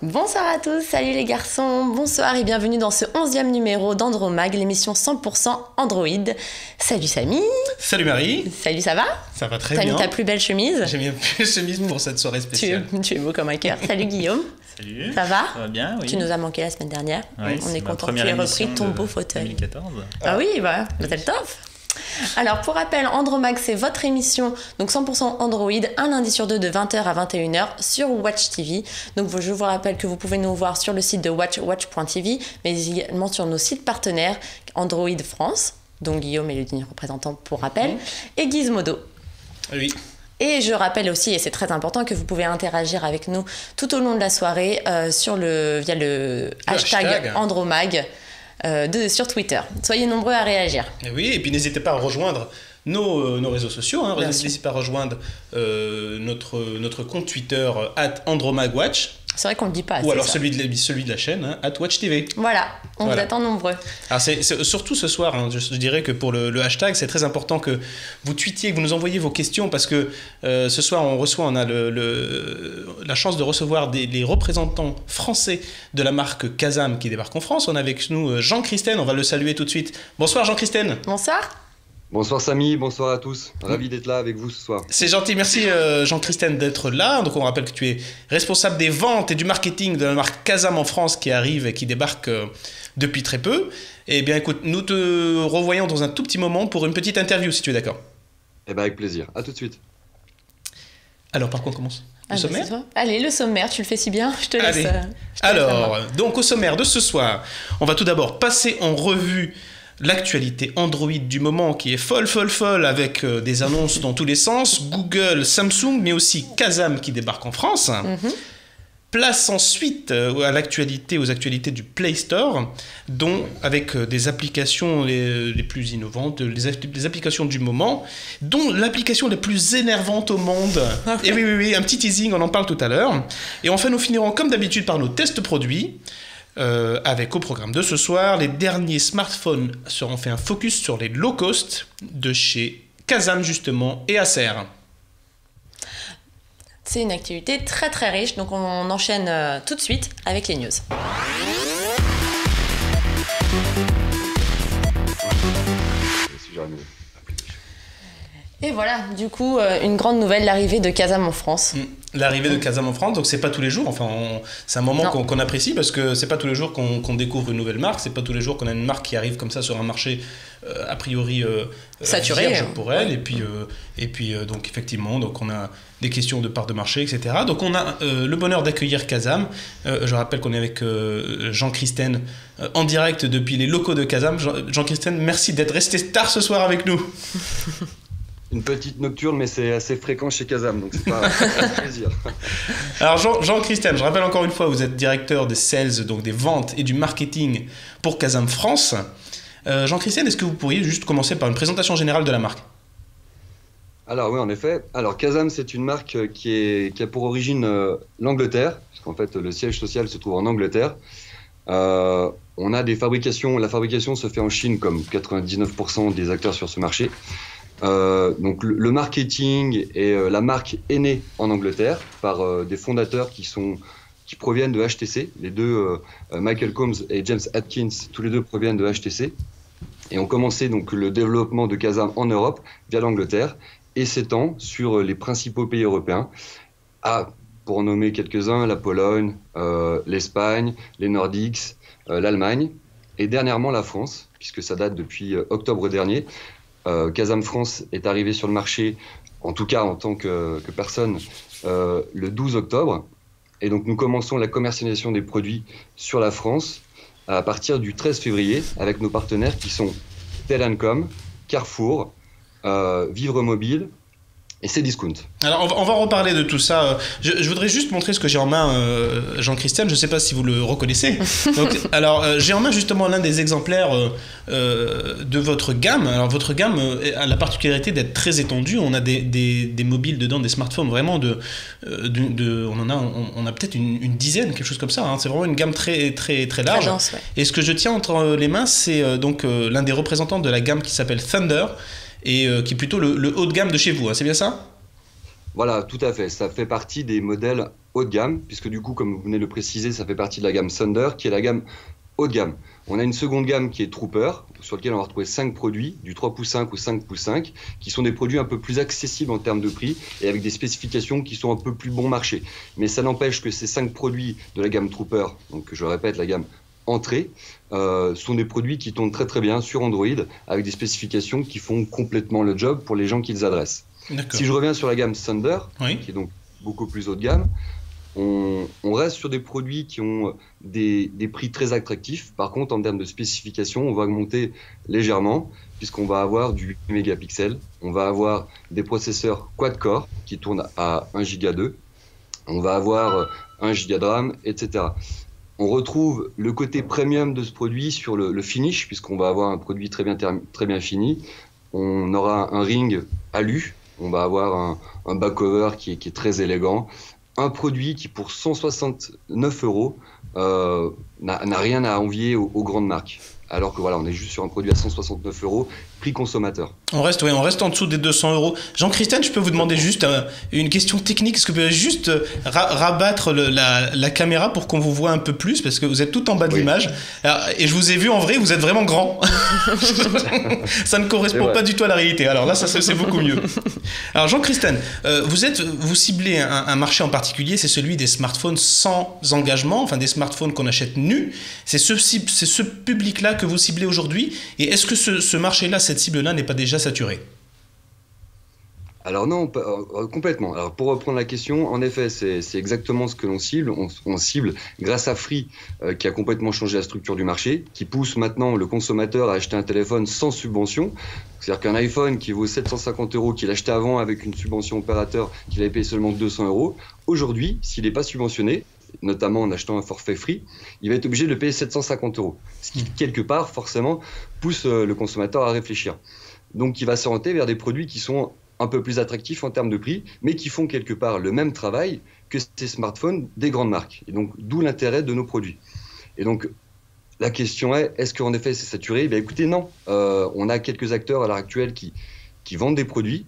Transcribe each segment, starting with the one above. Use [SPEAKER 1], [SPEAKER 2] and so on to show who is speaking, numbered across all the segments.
[SPEAKER 1] Bonsoir à tous, salut les garçons, bonsoir et bienvenue dans ce 11e numéro d'Andromag, l'émission 100% Android. Salut Samy.
[SPEAKER 2] Salut Marie.
[SPEAKER 1] Salut, ça va?
[SPEAKER 2] Ça va très
[SPEAKER 1] bien.
[SPEAKER 2] bien.
[SPEAKER 1] T'as mis ta plus belle chemise?
[SPEAKER 2] J'ai mis ma plus belle chemise pour cette soirée spéciale.
[SPEAKER 1] Tu es beau comme un cœur. Salut Guillaume.
[SPEAKER 3] Salut.
[SPEAKER 1] Ça va?
[SPEAKER 3] Ça va bien, oui.
[SPEAKER 1] Tu nous as manqué la semaine dernière.
[SPEAKER 3] Oui,
[SPEAKER 1] on est content que tu aies repris ton beau fauteuil.
[SPEAKER 3] 2014.
[SPEAKER 1] Ah oui, bah, c'est le top. Alors pour rappel, Andromag c'est votre émission, donc 100% Android, un lundi sur deux de 20h à 21h sur Watch TV. Donc je vous rappelle que vous pouvez nous voir sur le site de watch.tv, mais également sur nos sites partenaires Android France, dont Guillaume est le digne représentant pour rappel, et Gizmodo.
[SPEAKER 2] Oui.
[SPEAKER 1] Et je rappelle aussi, et c'est très important, que vous pouvez interagir avec nous tout au long de la soirée via le hashtag Andromag. Sur Twitter. Soyez nombreux à réagir.
[SPEAKER 2] Et oui, et puis n'hésitez pas à rejoindre nos réseaux sociaux. N'hésitez pas à rejoindre notre compte Twitter @AndromagWatch.
[SPEAKER 1] C'est vrai qu'on ne le dit pas assez.
[SPEAKER 2] Ou alors
[SPEAKER 1] ça.
[SPEAKER 2] celui de la chaîne, @WatchTV.
[SPEAKER 1] Voilà, on vous attend nombreux.
[SPEAKER 2] Alors c'est surtout ce soir, je dirais que pour le hashtag, c'est très important que vous tweetiez, que vous nous envoyiez vos questions, parce que ce soir on a la chance de recevoir les représentants français de la marque Kazam qui débarquent en France. On a avec nous Jean Christen, on va le saluer tout de suite. Bonsoir Jean Christen.
[SPEAKER 1] Bonsoir.
[SPEAKER 4] Bonsoir Samy, bonsoir à tous. Ravi d'être là avec vous ce soir.
[SPEAKER 2] C'est gentil, merci Jean Christen d'être là. Donc on rappelle que tu es responsable des ventes et du marketing de la marque Kazam en France qui arrive et qui débarque depuis très peu. Eh bien écoute, nous te revoyons dans un tout petit moment pour une petite interview si tu es d'accord.
[SPEAKER 4] Eh bien avec plaisir, à tout de suite.
[SPEAKER 2] Alors par quoi on commence? Le sommaire?
[SPEAKER 1] Allez, le sommaire, tu le fais si bien, je te laisse.
[SPEAKER 2] Alors, donc au sommaire de ce soir, on va tout d'abord passer en revue l'actualité Android du moment qui est folle avec des annonces dans tous les sens, Google, Samsung, mais aussi Kazam qui débarque en France. Place ensuite aux actualités du Play Store, dont avec des applications les plus innovantes, les applications du moment, dont l'application la plus énervante au monde. Et oui, un petit teasing, on en parle tout à l'heure. Et enfin, nous finirons comme d'habitude par nos tests produits. Avec au programme de ce soir, les derniers smartphones seront fait un focus sur les low cost de chez Kazam justement et Acer.
[SPEAKER 1] C'est une activité très très riche, donc on enchaîne tout de suite avec les news. Et voilà, du coup, une grande nouvelle, l'arrivée de Kazam en France.
[SPEAKER 2] L'arrivée de Kazam en France, donc c'est pas tous les jours, c'est un moment qu'on apprécie parce que c'est pas tous les jours qu'on découvre une nouvelle marque, c'est pas tous les jours qu'on a une marque qui arrive comme ça sur un marché a priori
[SPEAKER 1] saturé
[SPEAKER 2] vierge pour elle, et puis donc effectivement, donc on a des questions de part de marché, etc. Donc on a le bonheur d'accueillir Kazam. Je rappelle qu'on est avec Jean Christen en direct depuis les locaux de Kazam. Jean Christen, merci d'être resté tard ce soir avec nous.
[SPEAKER 4] Une petite nocturne, mais c'est assez fréquent chez Kazam, donc c'est pas un plaisir.
[SPEAKER 2] Alors Jean Christen, je rappelle encore une fois, vous êtes directeur des sales, donc des ventes et du marketing pour Kazam France. Jean Christen, est-ce que vous pourriez juste commencer par une présentation générale de la marque?
[SPEAKER 4] Alors oui, en effet. Alors Kazam, c'est une marque qui a pour origine l'Angleterre, puisqu'en fait le siège social se trouve en Angleterre. On a la fabrication se fait en Chine comme 99% des acteurs sur ce marché. Donc le marketing et la marque est née en Angleterre par des fondateurs qui proviennent de HTC. Les deux, Michael Combs et James Atkins, tous les deux proviennent de HTC et ont commencé donc le développement de Kazam en Europe via l'Angleterre et s'étend sur les principaux pays européens. Pour en nommer quelques-uns, la Pologne, l'Espagne, les Nordiques, l'Allemagne et dernièrement la France, puisque ça date depuis octobre dernier. Kazam France est arrivé sur le marché, en tout cas en tant que personne, le 12 octobre. Et donc nous commençons la commercialisation des produits sur la France à partir du 13 février avec nos partenaires qui sont Tel&Com, Carrefour, Vivre Mobile et c'est discount.
[SPEAKER 2] Alors on va reparler de tout ça. Je voudrais juste montrer ce que j'ai en main, Jean-Christian. Je ne sais pas si vous le reconnaissez. Donc, alors j'ai en main justement l'un des exemplaires de votre gamme. Alors votre gamme a la particularité d'être très étendue. On a des mobiles dedans, des smartphones vraiment on a peut-être une dizaine, quelque chose comme ça. Hein. C'est vraiment une gamme très très très large.
[SPEAKER 1] Très dense, ouais.
[SPEAKER 2] Et ce que je tiens entre les mains, c'est donc l'un des représentants de la gamme qui s'appelle Thunder. Et qui est plutôt le haut de gamme de chez vous, hein, c'est bien ça?
[SPEAKER 4] Voilà, tout à fait. Ça fait partie des modèles haut de gamme, puisque du coup, comme vous venez de le préciser, ça fait partie de la gamme Thunder, qui est la gamme haut de gamme. On a une seconde gamme qui est Trooper, sur laquelle on va retrouver 5 produits, du 3 pouces 5 ou 5 pouces 5, qui sont des produits un peu plus accessibles en termes de prix et avec des spécifications qui sont un peu plus bon marché. Mais ça n'empêche que ces 5 produits de la gamme Trooper, donc je le répète, la gamme entrée, sont des produits qui tournent très très bien sur Android avec des spécifications qui font complètement le job pour les gens qu'ils adressent. Si je reviens sur la gamme Thunder,
[SPEAKER 2] oui,
[SPEAKER 4] qui est donc beaucoup plus haut de gamme, on reste sur des produits qui ont des prix très attractifs. Par contre, en termes de spécifications, on va augmenter légèrement puisqu'on va avoir du 8 mégapixels, on va avoir des processeurs quad-core qui tournent à 1 Go 2, on va avoir 1 Go de RAM, etc. On retrouve le côté premium de ce produit sur le finish, puisqu'on va avoir un produit très bien fini. On aura un ring alu, on va avoir un back-cover qui est très élégant. Un produit qui, pour 169 €, n'a rien à envier aux grandes marques. Alors que voilà, on est juste sur un produit à 169 €, prix consommateur.
[SPEAKER 2] On reste en dessous des 200 €. Jean-Christian, je peux vous demander juste une question technique. Est-ce que vous pouvez juste rabattre la caméra pour qu'on vous voit un peu plus? Parce que vous êtes tout en bas de l'image. Et je vous ai vu en vrai, vous êtes vraiment grand. Ça ne correspond pas du tout à la réalité. Alors là, c'est beaucoup mieux. Alors Jean-Christian, vous ciblez un marché en particulier, c'est celui des smartphones sans engagement, enfin des smartphones qu'on achète nus. C'est ce public-là que vous ciblez aujourd'hui. Et est-ce que ce marché-là, cette cible-là, n'est pas déjà saturée?
[SPEAKER 4] Alors non, complètement. Alors pour reprendre la question, en effet, c'est exactement ce que l'on cible. On cible grâce à Free, qui a complètement changé la structure du marché, qui pousse maintenant le consommateur à acheter un téléphone sans subvention. C'est-à-dire qu'un iPhone qui vaut 750 €, qu'il achetait avant avec une subvention opérateur, qu'il avait payé seulement 200 €, aujourd'hui, s'il n'est pas subventionné, notamment en achetant un forfait Free, il va être obligé de le payer 750 €. Ce qui, quelque part, forcément, pousse le consommateur à réfléchir. Donc, il va s'orienter vers des produits qui sont un peu plus attractifs en termes de prix, mais qui font quelque part le même travail que ces smartphones des grandes marques. Et donc, d'où l'intérêt de nos produits. Et donc, la question est-ce qu'en effet c'est saturé? Eh bien, écoutez, non. On a quelques acteurs à l'heure actuelle qui vendent des produits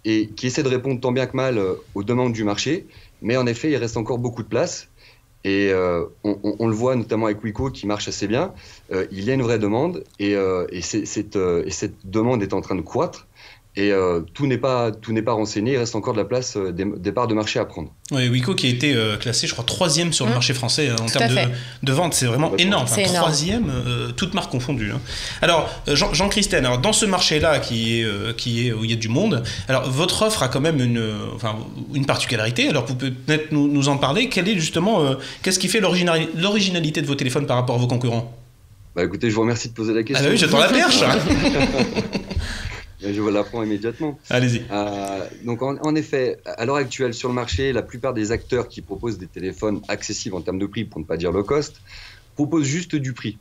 [SPEAKER 4] et qui essaient de répondre tant bien que mal aux demandes du marché. Mais en effet, il reste encore beaucoup de place. Et on le voit notamment avec Wiko qui marche assez bien. Il y a une vraie demande et cette demande est en train de croître. Et tout n'est pas renseigné, il reste encore de la place, des parts de marché à prendre.
[SPEAKER 2] Oui, Wiko qui a été classé, je crois, 3e sur le marché français en termes de vente, c'est vraiment énorme. Enfin, 3e, toutes marques confondues. Hein. Alors, Jean-Christian, alors, dans ce marché-là qui est où il y a du monde, alors votre offre a quand même une particularité. Alors, vous pouvez peut-être nous en parler. Quelle est justement, qu'est-ce qui fait l'originalité de vos téléphones par rapport à vos concurrents?
[SPEAKER 4] Bah écoutez, je vous remercie de poser la question.
[SPEAKER 2] Ah bah oui, j'attends la perche.
[SPEAKER 4] Je vous l'apprends immédiatement.
[SPEAKER 2] Allez-y.
[SPEAKER 4] Donc en effet, à l'heure actuelle sur le marché, la plupart des acteurs qui proposent des téléphones accessibles en termes de prix, pour ne pas dire low cost, proposent juste du prix.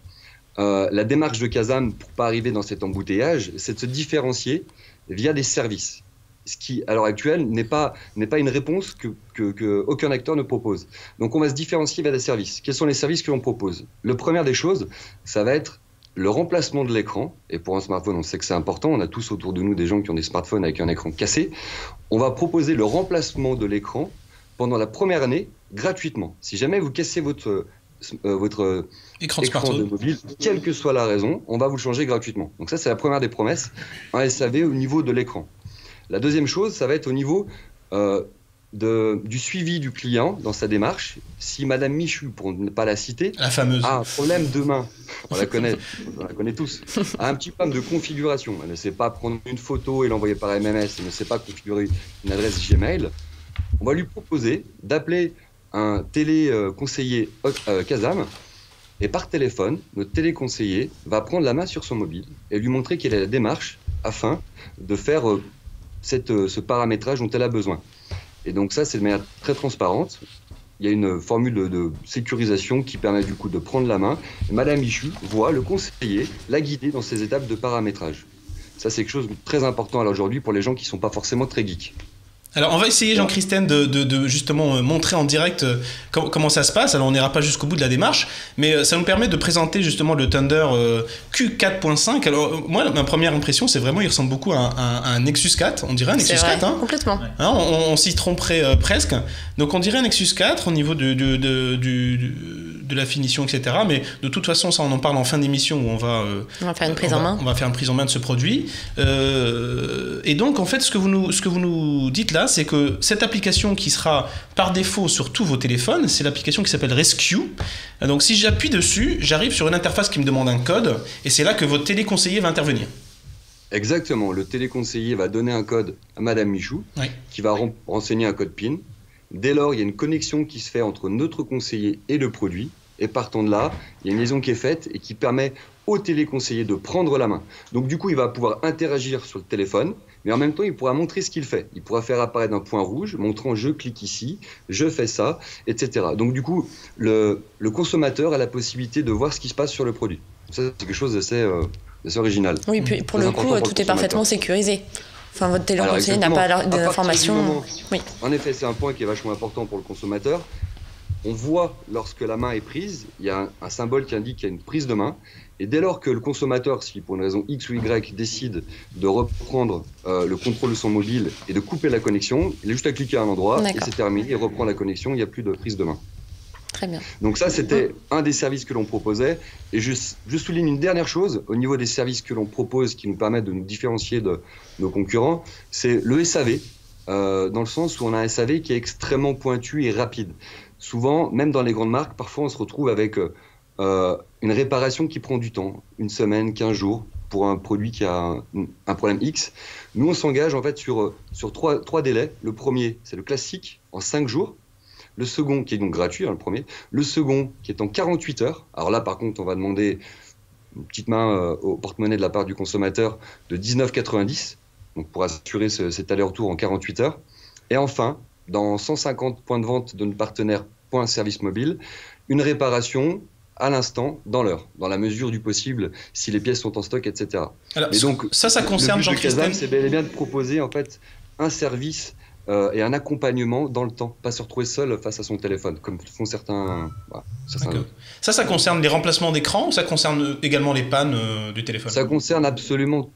[SPEAKER 4] La démarche de Kazam, pour ne pas arriver dans cet embouteillage, c'est de se différencier via des services. Ce qui, à l'heure actuelle, n'est pas une réponse que aucun acteur ne propose. Donc on va se différencier via des services. Quels sont les services que l'on propose? Le premier des choses, ça va être le remplacement de l'écran, et pour un smartphone, on sait que c'est important, on a tous autour de nous des gens qui ont des smartphones avec un écran cassé. On va proposer le remplacement de l'écran pendant la première année gratuitement. Si jamais vous cassez votre écran de mobile, quelle que soit la raison, on va vous le changer gratuitement. Donc ça, c'est la première des promesses, un SAV au niveau de l'écran. La deuxième chose, ça va être au niveau du suivi du client dans sa démarche. Si Madame Michu, pour ne pas la citer,
[SPEAKER 2] la fameuse,
[SPEAKER 4] a un problème de main, on la connaît tous, a un petit problème de configuration, elle ne sait pas prendre une photo et l'envoyer par MMS, elle ne sait pas configurer une adresse Gmail, on va lui proposer d'appeler un téléconseiller Kazam, et par téléphone, notre téléconseiller va prendre la main sur son mobile et lui montrer quelle est la démarche afin de faire ce paramétrage dont elle a besoin. Et donc ça, c'est de manière très transparente. Il y a une formule de sécurisation qui permet du coup de prendre la main. Et Madame Michu voit le conseiller, la guider dans ces étapes de paramétrage. Ça, c'est quelque chose de très important aujourd'hui pour les gens qui ne sont pas forcément très geeks.
[SPEAKER 2] Alors, on va essayer, Jean-Christine, de justement montrer en direct comment ça se passe. Alors, on n'ira pas jusqu'au bout de la démarche, mais ça nous permet de présenter justement le Thunder Q4.5. Alors, moi, ma première impression, c'est vraiment, il ressemble beaucoup à un Nexus 4. On dirait un Nexus 4. Hein.
[SPEAKER 1] Complètement.
[SPEAKER 2] Hein, on s'y tromperait presque. Donc, on dirait un Nexus 4 au niveau de la finition, etc. Mais de toute façon, ça, on en parle en fin d'émission où on va
[SPEAKER 1] faire une prise en main.
[SPEAKER 2] On va faire une prise en main de ce produit. Et donc, en fait, ce que vous nous dites là, c'est que cette application qui sera par défaut sur tous vos téléphones, c'est l'application qui s'appelle Rescue. Donc si j'appuie dessus, j'arrive sur une interface qui me demande un code, et c'est là que votre téléconseiller va intervenir.
[SPEAKER 4] Exactement, le téléconseiller va donner un code à Madame Michou, qui va renseigner un code PIN. Dès lors, il y a une connexion qui se fait entre notre conseiller et le produit, et partant de là, il y a une liaison qui est faite et qui permet au téléconseiller de prendre la main. Donc du coup, il va pouvoir interagir sur le téléphone, mais en même temps, il pourra montrer ce qu'il fait. Il pourra faire apparaître un point rouge, montrant je clique ici, je fais ça, etc. Donc du coup, le consommateur a la possibilité de voir ce qui se passe sur le produit. Ça, c'est quelque chose d'assez original.
[SPEAKER 1] Oui, puis pour le coup, tout est parfaitement sécurisé. Enfin, votre téléconseiller n'a pas d'informations. Oui.
[SPEAKER 4] En effet, c'est un point qui est vachement important pour le consommateur. On voit, lorsque la main est prise, il y a un symbole qui indique qu'il y a une prise de main. Et dès lors que le consommateur, si pour une raison X ou Y, décide de reprendre le contrôle de son mobile et de couper la connexion, il a juste à cliquer à un endroit et c'est terminé, il reprend la connexion, il n'y a plus de prise de main.
[SPEAKER 1] Très bien.
[SPEAKER 4] Donc ça, c'était un des services que l'on proposait. Et je souligne une dernière chose, au niveau des services que l'on propose qui nous permettent de nous différencier de nos concurrents, c'est le SAV, dans le sens où on a un SAV qui est extrêmement pointu et rapide. Souvent, même dans les grandes marques, parfois on se retrouve avec une réparation qui prend du temps, une semaine, 15 jours, pour un produit qui a un problème X. Nous, on s'engage en fait sur trois délais. Le premier, c'est le classique, en 5 jours. Le second, qui est donc gratuit, le premier. Le second, qui est en 48 heures. Alors là, par contre, on va demander une petite main au porte-monnaie de la part du consommateur de 19,90 €, donc pour assurer cet aller-retour en 48 heures. Et enfin, dans 150 points de vente de nos partenaires Point Service Mobile, une réparation à l'instant, dans l'heure, dans la mesure du possible, si les pièces sont en stock, etc.
[SPEAKER 2] Alors, et donc, ça concerne Jean-Christophe.
[SPEAKER 4] C'est bel et bien de proposer en fait un service et un accompagnement dans le temps, pas se retrouver seul face à son téléphone, comme font certains.
[SPEAKER 2] Ça concerne les remplacements d'écran ou ça concerne également les pannes du téléphone?
[SPEAKER 4] Ça concerne absolument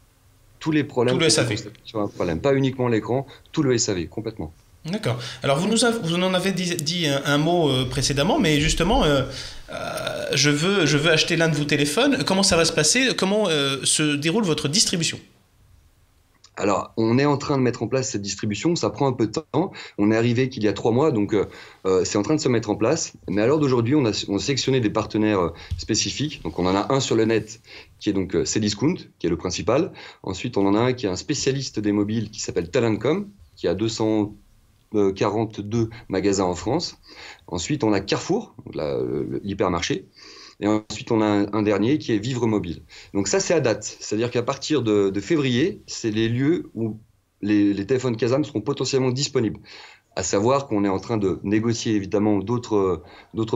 [SPEAKER 4] tous les problèmes.
[SPEAKER 2] Tout le SAV.
[SPEAKER 4] Sur un problème, pas uniquement l'écran, tout le SAV, complètement.
[SPEAKER 2] D'accord. Alors vous en avez dit un mot précédemment, mais justement, je veux acheter l'un de vos téléphones. Comment ça va se passer? Comment se déroule votre distribution?
[SPEAKER 4] Alors, on est en train de mettre en place cette distribution, ça prend un peu de temps. On est arrivé qu'il y a 3 mois, donc c'est en train de se mettre en place. Mais à l'heure d'aujourd'hui, on a sélectionné des partenaires spécifiques. Donc on en a un sur le net qui est donc Cdiscount, qui est le principal. Ensuite, on en a un qui est un spécialiste des mobiles qui s'appelle Talentcom, qui a 242 magasins en France. Ensuite, on a Carrefour, l'hypermarché. Et ensuite, on a un dernier qui est Vivre Mobile. Donc ça, c'est à date. C'est-à-dire qu'à partir de février, c'est les lieux où les téléphones Kazam seront potentiellement disponibles. À savoir qu'on est en train de négocier évidemment d'autres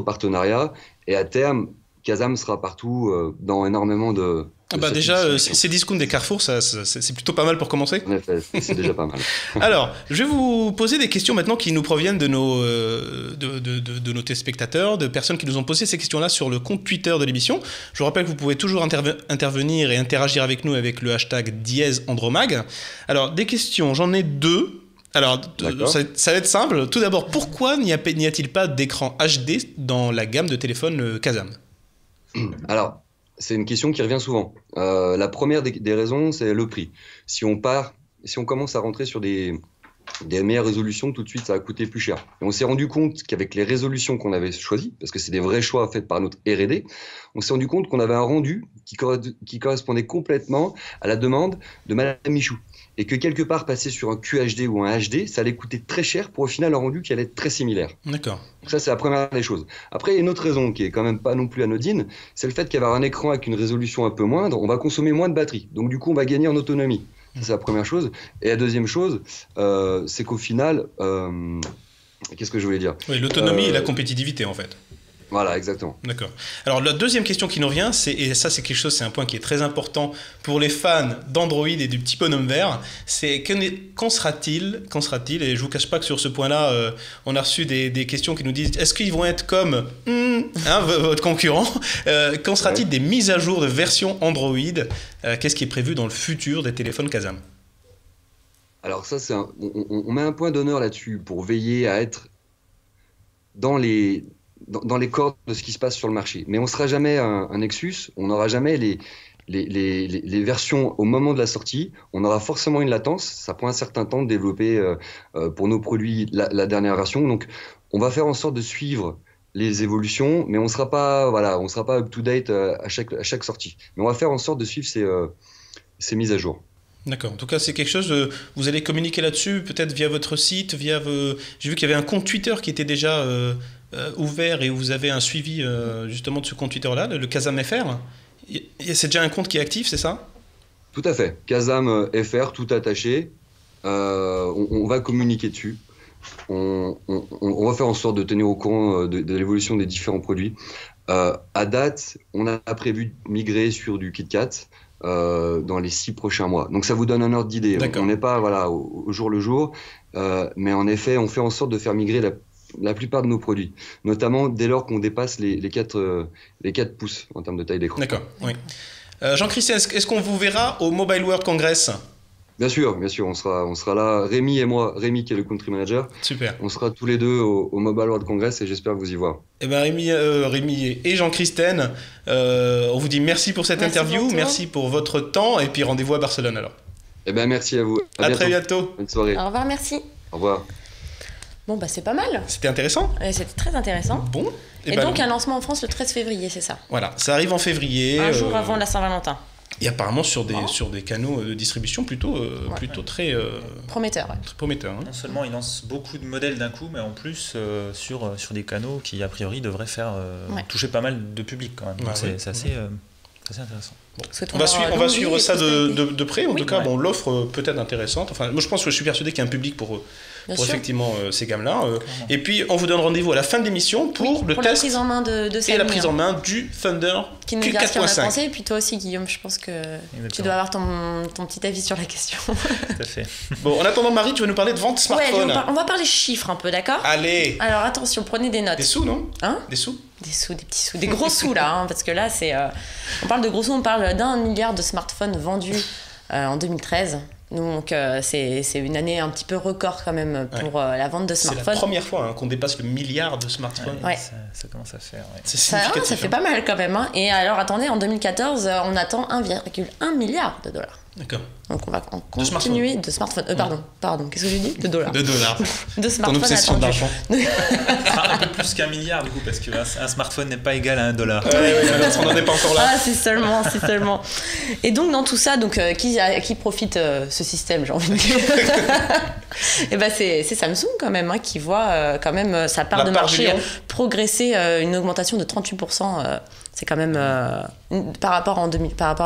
[SPEAKER 4] partenariats. Et à terme, Kazam sera partout dans énormément de...
[SPEAKER 2] déjà, Cdiscount des Carrefour, c'est plutôt pas mal pour commencer.
[SPEAKER 4] En effet, c'est déjà pas mal.
[SPEAKER 2] Alors, je vais vous poser des questions maintenant qui nous proviennent de nos téléspectateurs, de personnes qui nous ont posé ces questions-là sur le compte Twitter de l'émission. Je vous rappelle que vous pouvez toujours intervenir et interagir avec nous avec le hashtag #Andromag. Alors, des questions, j'en ai 2. Alors, ça va être simple. Tout d'abord, pourquoi n'y a-t-il pas d'écran HD dans la gamme de téléphones Kazam?
[SPEAKER 4] Alors, c'est une question qui revient souvent. La première des raisons, c'est le prix. Si on commence à rentrer sur des meilleures résolutions, tout de suite, ça va coûter plus cher. Et on s'est rendu compte qu'avec les résolutions qu'on avait choisies, parce que c'est des vrais choix faits par notre R&D, on s'est rendu compte qu'on avait un rendu qui correspondait complètement à la demande de Madame Michou. Et que quelque part, passer sur un QHD ou un HD, ça allait coûter très cher pour au final un rendu qui allait être très similaire.
[SPEAKER 2] D'accord.
[SPEAKER 4] Ça, c'est la première des choses. Après, il y a une autre raison qui est quand même pas non plus anodine, c'est le fait qu'avoir un écran avec une résolution un peu moindre, on va consommer moins de batterie. Donc du coup, on va gagner en autonomie. C'est la première chose. Et la deuxième chose, c'est qu'au final, qu'est-ce que je voulais dire?
[SPEAKER 2] Oui, l'autonomie et la compétitivité en fait.
[SPEAKER 4] Voilà, exactement.
[SPEAKER 2] D'accord. Alors la deuxième question qui nous revient, et ça c'est quelque chose, c'est un point qui est très important pour les fans d'Android et du petit bonhomme vert, c'est qu'en sera-t-il, et je vous cache pas que sur ce point-là, on a reçu des questions qui nous disent, est-ce qu'ils vont être comme votre concurrent, qu'en sera-t-il des mises à jour de version Android, qu'est-ce qui est prévu dans le futur des téléphones Kazam?
[SPEAKER 4] Alors ça, on met un point d'honneur là-dessus pour veiller à être dans les cordes de ce qui se passe sur le marché. Mais on ne sera jamais un Nexus, on n'aura jamais les versions au moment de la sortie. On aura forcément une latence, ça prend un certain temps de développer pour nos produits la dernière version. Donc on va faire en sorte de suivre les évolutions, mais on ne sera pas up-to-date à chaque sortie. Mais on va faire en sorte de suivre ces mises à jour.
[SPEAKER 2] D'accord. En tout cas, c'est quelque chose. Vous allez communiquer là-dessus, peut-être via votre site, J'ai vu qu'il y avait un compte Twitter qui était déjà ouvert et où vous avez un suivi justement de ce compte Twitter-là, le Kazam FR. C'est déjà un compte qui est actif, c'est ça?
[SPEAKER 4] Tout à fait. Kazam FR, tout attaché. On va communiquer dessus. On va faire en sorte de tenir au courant de l'évolution des différents produits. À date, on a prévu de migrer sur du KitKat. Dans les 6 prochains mois. Donc ça vous donne un ordre d'idée. On n'est pas au jour le jour, mais en effet, on fait en sorte de faire migrer la plupart de nos produits, notamment dès lors qu'on dépasse les 4 pouces en termes de taille d'écran.
[SPEAKER 2] D'accord, oui. Jean-Christian, est-ce qu'on vous verra au Mobile World Congress?
[SPEAKER 4] Bien sûr, on sera là, Rémi et moi, Rémi qui est le country manager.
[SPEAKER 2] Super.
[SPEAKER 4] On sera tous les deux au Mobile World Congress et j'espère vous y voir.
[SPEAKER 2] Eh ben Rémi et Jean-Christian, on vous dit merci pour cette interview, merci pour votre temps et puis rendez-vous à Barcelone alors.
[SPEAKER 4] Eh ben merci à vous.
[SPEAKER 2] À très bientôt.
[SPEAKER 4] Bonne soirée.
[SPEAKER 1] Au revoir, merci.
[SPEAKER 4] Au revoir.
[SPEAKER 1] Bon, bah c'est pas mal.
[SPEAKER 2] C'était intéressant.
[SPEAKER 1] C'était très intéressant.
[SPEAKER 2] Bon.
[SPEAKER 1] Et donc un lancement en France le 13 février, c'est ça?
[SPEAKER 2] Voilà, ça arrive en février.
[SPEAKER 1] Un jour avant la Saint-Valentin.
[SPEAKER 2] Et apparemment sur des canaux de distribution plutôt très
[SPEAKER 1] prometteurs.
[SPEAKER 2] Très prometteurs. Hein.
[SPEAKER 3] Non seulement ils lancent beaucoup de modèles d'un coup, mais en plus sur des canaux qui a priori devraient toucher pas mal de public quand même. Donc c'est assez intéressant.
[SPEAKER 2] Bon. On va suivre ça de près. En tout cas, l'offre peut être intéressante. Enfin, moi je pense que je suis persuadé qu'il y a un public pour effectivement ces gammes-là. Et puis on vous donne rendez-vous à la fin de l'émission pour le test
[SPEAKER 1] la prise en main de
[SPEAKER 2] et la prise en main du Thunder
[SPEAKER 1] qui nous dit ce qu'on a pensé.
[SPEAKER 2] Q4.5.
[SPEAKER 1] Et puis toi aussi, Guillaume, je pense que tu dois avoir ton petit avis sur la question.
[SPEAKER 3] Tout à fait.
[SPEAKER 2] Bon, en attendant, Marie, tu vas nous parler de vente smartphone.
[SPEAKER 1] On va parler chiffres un peu, d'accord?
[SPEAKER 2] Allez.
[SPEAKER 1] Alors attention, prenez des notes.
[SPEAKER 2] Des sous, non?
[SPEAKER 1] Hein?
[SPEAKER 2] Des sous?
[SPEAKER 1] Des sous, des petits sous, des gros sous là, parce que là on parle de gros sous, on parle d'1 milliard de smartphones vendus en 2013. Donc c'est une année un petit peu record quand même pour la vente de smartphones.
[SPEAKER 2] C'est la première fois qu'on dépasse le milliard de smartphones.
[SPEAKER 1] Ouais.
[SPEAKER 3] Ça commence à faire. Ouais.
[SPEAKER 2] C'est significatif.
[SPEAKER 1] Ça fait pas mal quand même. Hein. Et alors attendez, en 2014, on attend 1,1 milliard de dollars.
[SPEAKER 2] D'accord.
[SPEAKER 1] Donc on va continuer de smartphones. Pardon, qu'est-ce que j'ai dit? De dollars.
[SPEAKER 2] De dollars.
[SPEAKER 1] De smartphones.
[SPEAKER 2] Ton obsession d'argent.
[SPEAKER 3] Un peu plus qu'un milliard du coup, parce qu'un smartphone n'est pas égal à $1.
[SPEAKER 2] On n'en est pas encore là.
[SPEAKER 1] Ah, si seulement. Et donc dans tout ça, qui profite ce système, j'ai envie de dire? Et ben c'est Samsung quand même qui voit quand même sa part de marché progresser, une augmentation de 38%. C'est quand même par rapport à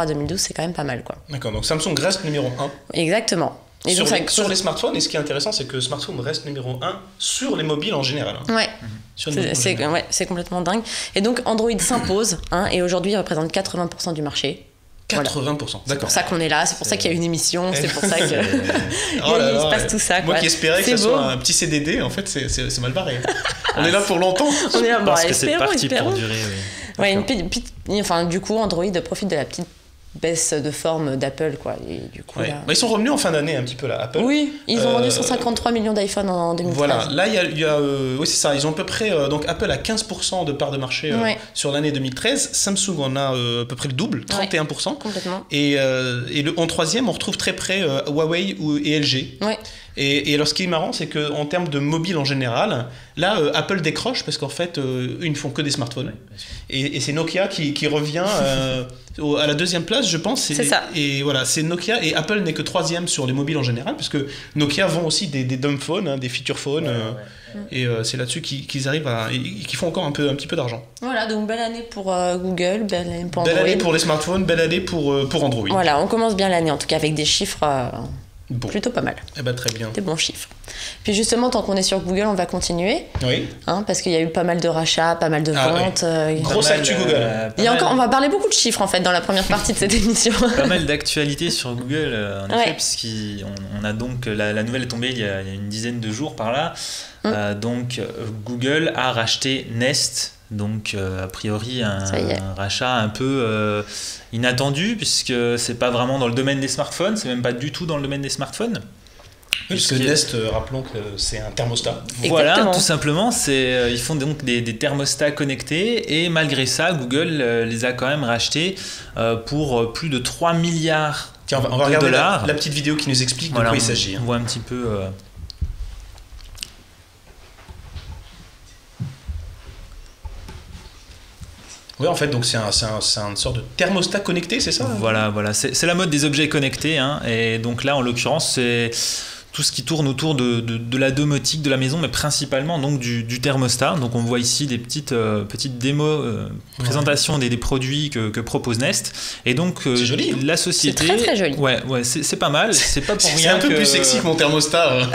[SPEAKER 1] 2012, c'est quand même pas mal quoi.
[SPEAKER 2] D'accord, donc Samsung reste numéro 1.
[SPEAKER 1] Exactement. Et
[SPEAKER 2] sur les smartphones, et ce qui est intéressant, c'est que le smartphone reste numéro 1 sur les mobiles en général. Hein.
[SPEAKER 1] Ouais. C'est complètement dingue. Et donc Android s'impose, et aujourd'hui il représente 80% du marché.
[SPEAKER 2] 80%,
[SPEAKER 1] voilà.
[SPEAKER 2] D'accord.
[SPEAKER 1] C'est pour ça qu'on est là, c'est pour ça qu'il y a une émission, c'est pour ça que il se passe tout ça.
[SPEAKER 2] Moi qui espérais que ça soit un petit CDD, en fait c'est mal barré. On est là pour longtemps.
[SPEAKER 1] On est là,
[SPEAKER 3] parce que c'est parti pour durer.
[SPEAKER 1] Ouais, du coup Android profite de la petite baisse de forme d'Apple quoi. Et du coup, là...
[SPEAKER 2] ils sont revenus en fin d'année un petit peu là, Apple.
[SPEAKER 1] Oui, ils ont vendu 153 millions d'iPhone en 2013.
[SPEAKER 2] Voilà, là il y a oui c'est ça, ils ont à peu près donc Apple a 15% de part de marché sur l'année 2013, Samsung en a à peu près le double, 31%.
[SPEAKER 1] Complètement.
[SPEAKER 2] Et en troisième on retrouve très près Huawei et LG.
[SPEAKER 1] Ouais.
[SPEAKER 2] Et alors, ce qui est marrant, c'est qu'en termes de mobile en général, là, Apple décroche parce qu'en fait, eux, ils ne font que des smartphones. Et c'est Nokia qui revient à la deuxième place, je pense.
[SPEAKER 1] C'est ça.
[SPEAKER 2] Et voilà, c'est Nokia. Et Apple n'est que troisième sur les mobiles en général, parce que Nokia vend aussi des dumb phones, hein, des feature phones. Et c'est là-dessus qu'ils arrivent qu'ils font encore un petit peu d'argent.
[SPEAKER 1] Voilà, donc belle année pour Google, belle année pour Android.
[SPEAKER 2] Belle année pour les smartphones, belle année pour Android.
[SPEAKER 1] Voilà, on commence bien l'année, en tout cas avec des chiffres plutôt pas mal.
[SPEAKER 2] Eh ben, très bien.
[SPEAKER 1] Des bons chiffres. Puis justement, tant qu'on est sur Google, on va continuer.
[SPEAKER 2] Oui.
[SPEAKER 1] Hein, parce qu'il y a eu pas mal de rachats, pas mal de ventes.
[SPEAKER 2] Oui. Grosse actu Google.
[SPEAKER 1] On va parler beaucoup de chiffres en fait dans la première partie de cette émission.
[SPEAKER 3] Pas mal d'actualités sur Google, en effet, puisqu'on a donc la nouvelle est tombée il y a une dizaine de jours par là. Donc Google a racheté Nest. Donc a priori un rachat un peu inattendu, puisque c'est pas vraiment dans le domaine des smartphones, c'est même pas du tout dans le domaine des smartphones.
[SPEAKER 2] Puisque Nest, rappelons que c'est un thermostat.
[SPEAKER 3] Voilà, tout simplement, ils font donc des thermostats connectés, et malgré ça, Google les a quand même rachetés pour plus de 3 milliards
[SPEAKER 2] Tiens, on va regarder la petite vidéo qui nous explique de quoi il s'agit.
[SPEAKER 3] On voit un petit peu...
[SPEAKER 2] Oui, en fait, donc c'est une sorte de thermostat connecté, c'est ça?
[SPEAKER 3] Voilà, c'est la mode des objets connectés, hein, et donc là, en l'occurrence, c'est tout ce qui tourne autour de la domotique de la maison, mais principalement donc du thermostat. Donc on voit ici des petites démos, présentations des produits que propose Nest. Et donc
[SPEAKER 2] c'est joli.
[SPEAKER 3] La société...
[SPEAKER 1] C'est très très joli.
[SPEAKER 3] Ouais, c'est pas mal. C'est pas pour rien.
[SPEAKER 2] C'est un peu plus sexy que mon thermostat.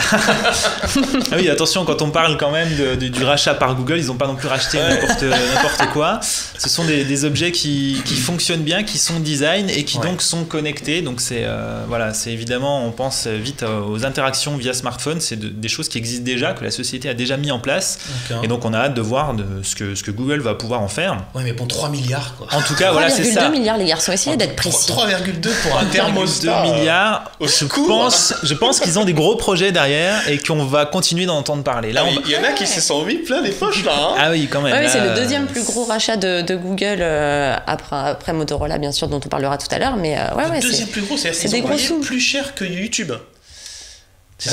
[SPEAKER 3] Ah oui, attention, quand on parle quand même du rachat par Google, ils n'ont pas non plus racheté n'importe quoi. Ce sont des objets qui fonctionnent bien, qui sont design et qui donc sont connectés. Donc c'est évidemment, on pense vite aux interactions via smartphone, c'est des choses qui existent déjà, que la société a déjà mis en place. Et donc on a hâte de voir ce que Google va pouvoir en faire.
[SPEAKER 2] Ouais, mais bon, 3 milliards quoi.
[SPEAKER 3] En tout cas, voilà, c'est ça.
[SPEAKER 1] 3,2 milliards les garçons, essayez d'être précis.
[SPEAKER 2] 3,2 pour un thermostat.
[SPEAKER 3] 2 milliards. Je pense qu'ils ont des gros projets derrière et qu'on va continuer d'en entendre parler. Là,
[SPEAKER 2] il y en a qui se sont mis plein les poches là. Hein.
[SPEAKER 3] Ah oui, quand même.
[SPEAKER 1] Ouais, c'est le deuxième plus gros rachat de Google après Motorola, bien sûr, dont on parlera tout à l'heure. Mais
[SPEAKER 2] le deuxième plus gros, c'est des gros sous. Plus cher que YouTube.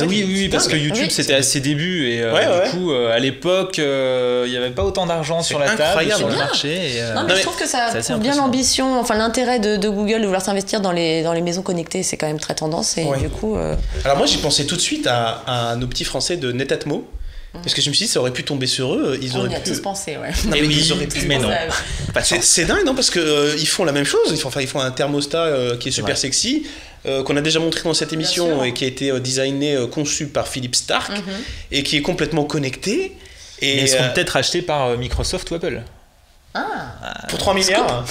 [SPEAKER 3] Oui, parce que YouTube c'était à ses débuts et du coup à l'époque il n'y avait pas autant d'argent sur la table, sur le marché.
[SPEAKER 1] Non, mais je trouve que ça prouve bien l'ambition, enfin l'intérêt de Google de vouloir s'investir dans les maisons connectées, c'est quand même très tendance et du coup.
[SPEAKER 2] Alors moi j'ai pensé tout de suite à nos petits Français de Netatmo. Parce que je me suis dit, ça aurait pu tomber sur eux.
[SPEAKER 1] On y a tous pensé, ouais.
[SPEAKER 2] Non, mais ils auraient pu.
[SPEAKER 3] Mais non.
[SPEAKER 2] C'est dingue, non? Parce qu'ils font la même chose. Ils font un thermostat qui est super sexy, qu'on a déjà montré dans cette émission et qui a été designé, conçu par Philippe Stark et qui est complètement connecté.
[SPEAKER 3] Et ils seront peut-être achetés par Microsoft ou Apple.
[SPEAKER 2] Pour 3 milliards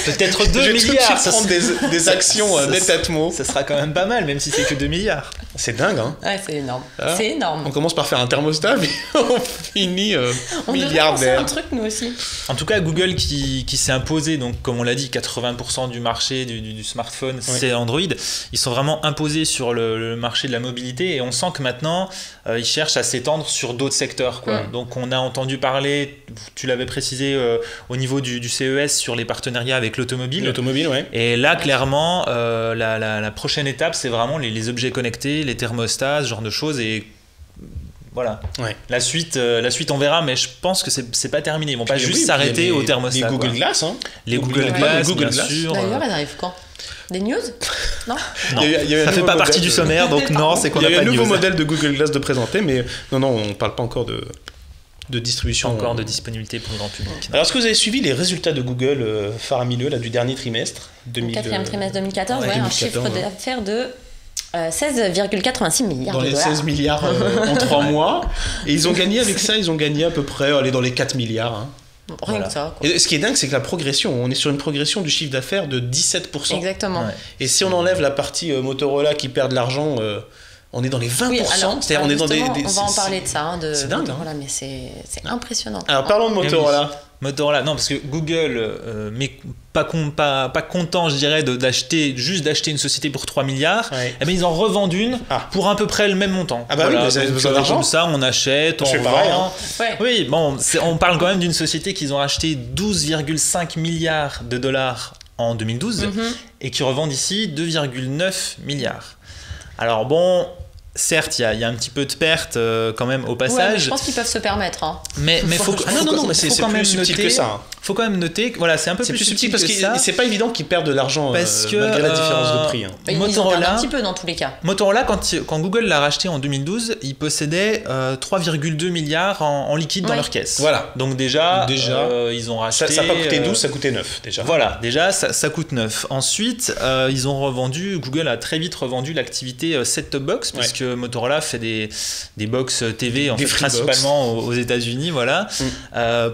[SPEAKER 3] Peut-être 2 milliards.
[SPEAKER 2] Je vais prendre des actions Netatmo.
[SPEAKER 3] Ça sera quand même pas mal, même si c'est que 2 milliards.
[SPEAKER 2] C'est dingue, hein?
[SPEAKER 1] Ouais, c'est énorme. C'est énorme.
[SPEAKER 2] On commence par faire un thermostat, mais on finit milliardaire.
[SPEAKER 1] On un truc, nous aussi.
[SPEAKER 3] En tout cas, Google qui s'est imposé, donc comme on l'a dit, 80% du marché du smartphone, c'est Android. Ils sont vraiment imposés sur le marché de la mobilité et on sent que maintenant, ils cherchent à s'étendre sur d'autres secteurs, quoi. Donc on a entendu parler, tu l'avais précisé, au niveau du CES sur les partenariats avec l'automobile.
[SPEAKER 2] L'automobile, ouais.
[SPEAKER 3] Et là, clairement, la prochaine étape, c'est vraiment les objets connectés, les thermostats, ce genre de choses. Et voilà.
[SPEAKER 2] Ouais.
[SPEAKER 3] La suite, on verra, mais je pense que c'est pas terminé. Ils vont pas juste s'arrêter au thermostat.
[SPEAKER 2] Les Google Glass, hein.
[SPEAKER 3] Les Google Glass,
[SPEAKER 2] Google
[SPEAKER 3] bien sûr.
[SPEAKER 1] D'ailleurs, elles arrivent quand? Des news? Non.
[SPEAKER 3] Ça fait pas partie du sommaire, donc non, c'est qu'on a pas de news.
[SPEAKER 2] Il y a un nouveau modèle de Google Glass de présenter, mais non, on parle pas encore de distribution.
[SPEAKER 3] Encore de disponibilité pour le grand public.
[SPEAKER 2] Alors, est-ce que vous avez suivi les résultats de Google faramineux là, du dernier trimestre
[SPEAKER 1] 4e trimestre 2014, un chiffre d'affaires de 16,86 milliards
[SPEAKER 2] dans
[SPEAKER 1] de
[SPEAKER 2] les
[SPEAKER 1] dollars.
[SPEAKER 2] 16 milliards en 3 mois. Et ils ont gagné avec ça, à peu près dans les 4 milliards. Hein.
[SPEAKER 1] Rien que ça. Quoi.
[SPEAKER 2] Et ce qui est dingue, c'est que la progression, on est sur une progression du chiffre d'affaires de 17%.
[SPEAKER 1] Exactement. Ouais.
[SPEAKER 2] Et si on enlève la partie Motorola qui perd de l'argent, on est dans les 20%.
[SPEAKER 1] Oui, alors,
[SPEAKER 2] c'est-à-dire on est dans des
[SPEAKER 1] on va en parler de ça.
[SPEAKER 2] C'est dingue.
[SPEAKER 1] Motorola, mais c'est impressionnant.
[SPEAKER 2] Alors parlons de Motorola.
[SPEAKER 3] Motorola, non, parce que Google, mais pas content, je dirais, d'acheter une société pour 3 milliards, eh bien, ils en revendent une pour à peu près le même montant.
[SPEAKER 2] Ah bah oui, vous avez besoin d'argent.
[SPEAKER 3] Comme ça, on achète, on revend.
[SPEAKER 2] Pareil, hein.
[SPEAKER 3] Oui, bon, on parle quand même d'une société qu'ils ont acheté 12,5 milliards de dollars en 2012 et qui revendent ici 2,9 milliards. Alors bon, certes, il y a un petit peu de perte quand même au
[SPEAKER 1] Ouais, mais
[SPEAKER 3] passage.
[SPEAKER 1] je pense qu'ils peuvent se permettre. Hein.
[SPEAKER 3] Mais faut
[SPEAKER 2] mais c'est
[SPEAKER 3] quand
[SPEAKER 2] plus
[SPEAKER 3] même
[SPEAKER 2] subtil
[SPEAKER 3] noter,
[SPEAKER 2] que ça.
[SPEAKER 3] faut quand même noter que voilà, c'est un peu
[SPEAKER 2] C'est
[SPEAKER 3] plus
[SPEAKER 2] plus subtil
[SPEAKER 3] subtil
[SPEAKER 2] parce
[SPEAKER 3] que
[SPEAKER 2] que
[SPEAKER 3] ça.
[SPEAKER 2] c'est pas évident qu'ils perdent de l'argent
[SPEAKER 3] Parce que,
[SPEAKER 2] malgré la différence de prix. Hein.
[SPEAKER 1] Ils en
[SPEAKER 3] Motorola-
[SPEAKER 1] perdent un petit peu dans tous les cas.
[SPEAKER 3] Motorola, quand Google l'a racheté en 2012, ils possédaient 3,2 milliards en liquide dans
[SPEAKER 1] Ouais.
[SPEAKER 3] leur caisse.
[SPEAKER 2] Voilà.
[SPEAKER 3] Donc déjà,
[SPEAKER 2] Déjà,
[SPEAKER 3] ils ont racheté.
[SPEAKER 2] Ça n'a pas coûté 12, ça coûtait 9 déjà.
[SPEAKER 3] Voilà, déjà ça coûte 9. Ensuite, ils ont revendu, Google a très vite revendu l'activité set-top box, puisque Motorola fait des box TV en
[SPEAKER 2] Des
[SPEAKER 3] fait,
[SPEAKER 2] Freebox.
[SPEAKER 3] principalement aux États-Unis, voilà,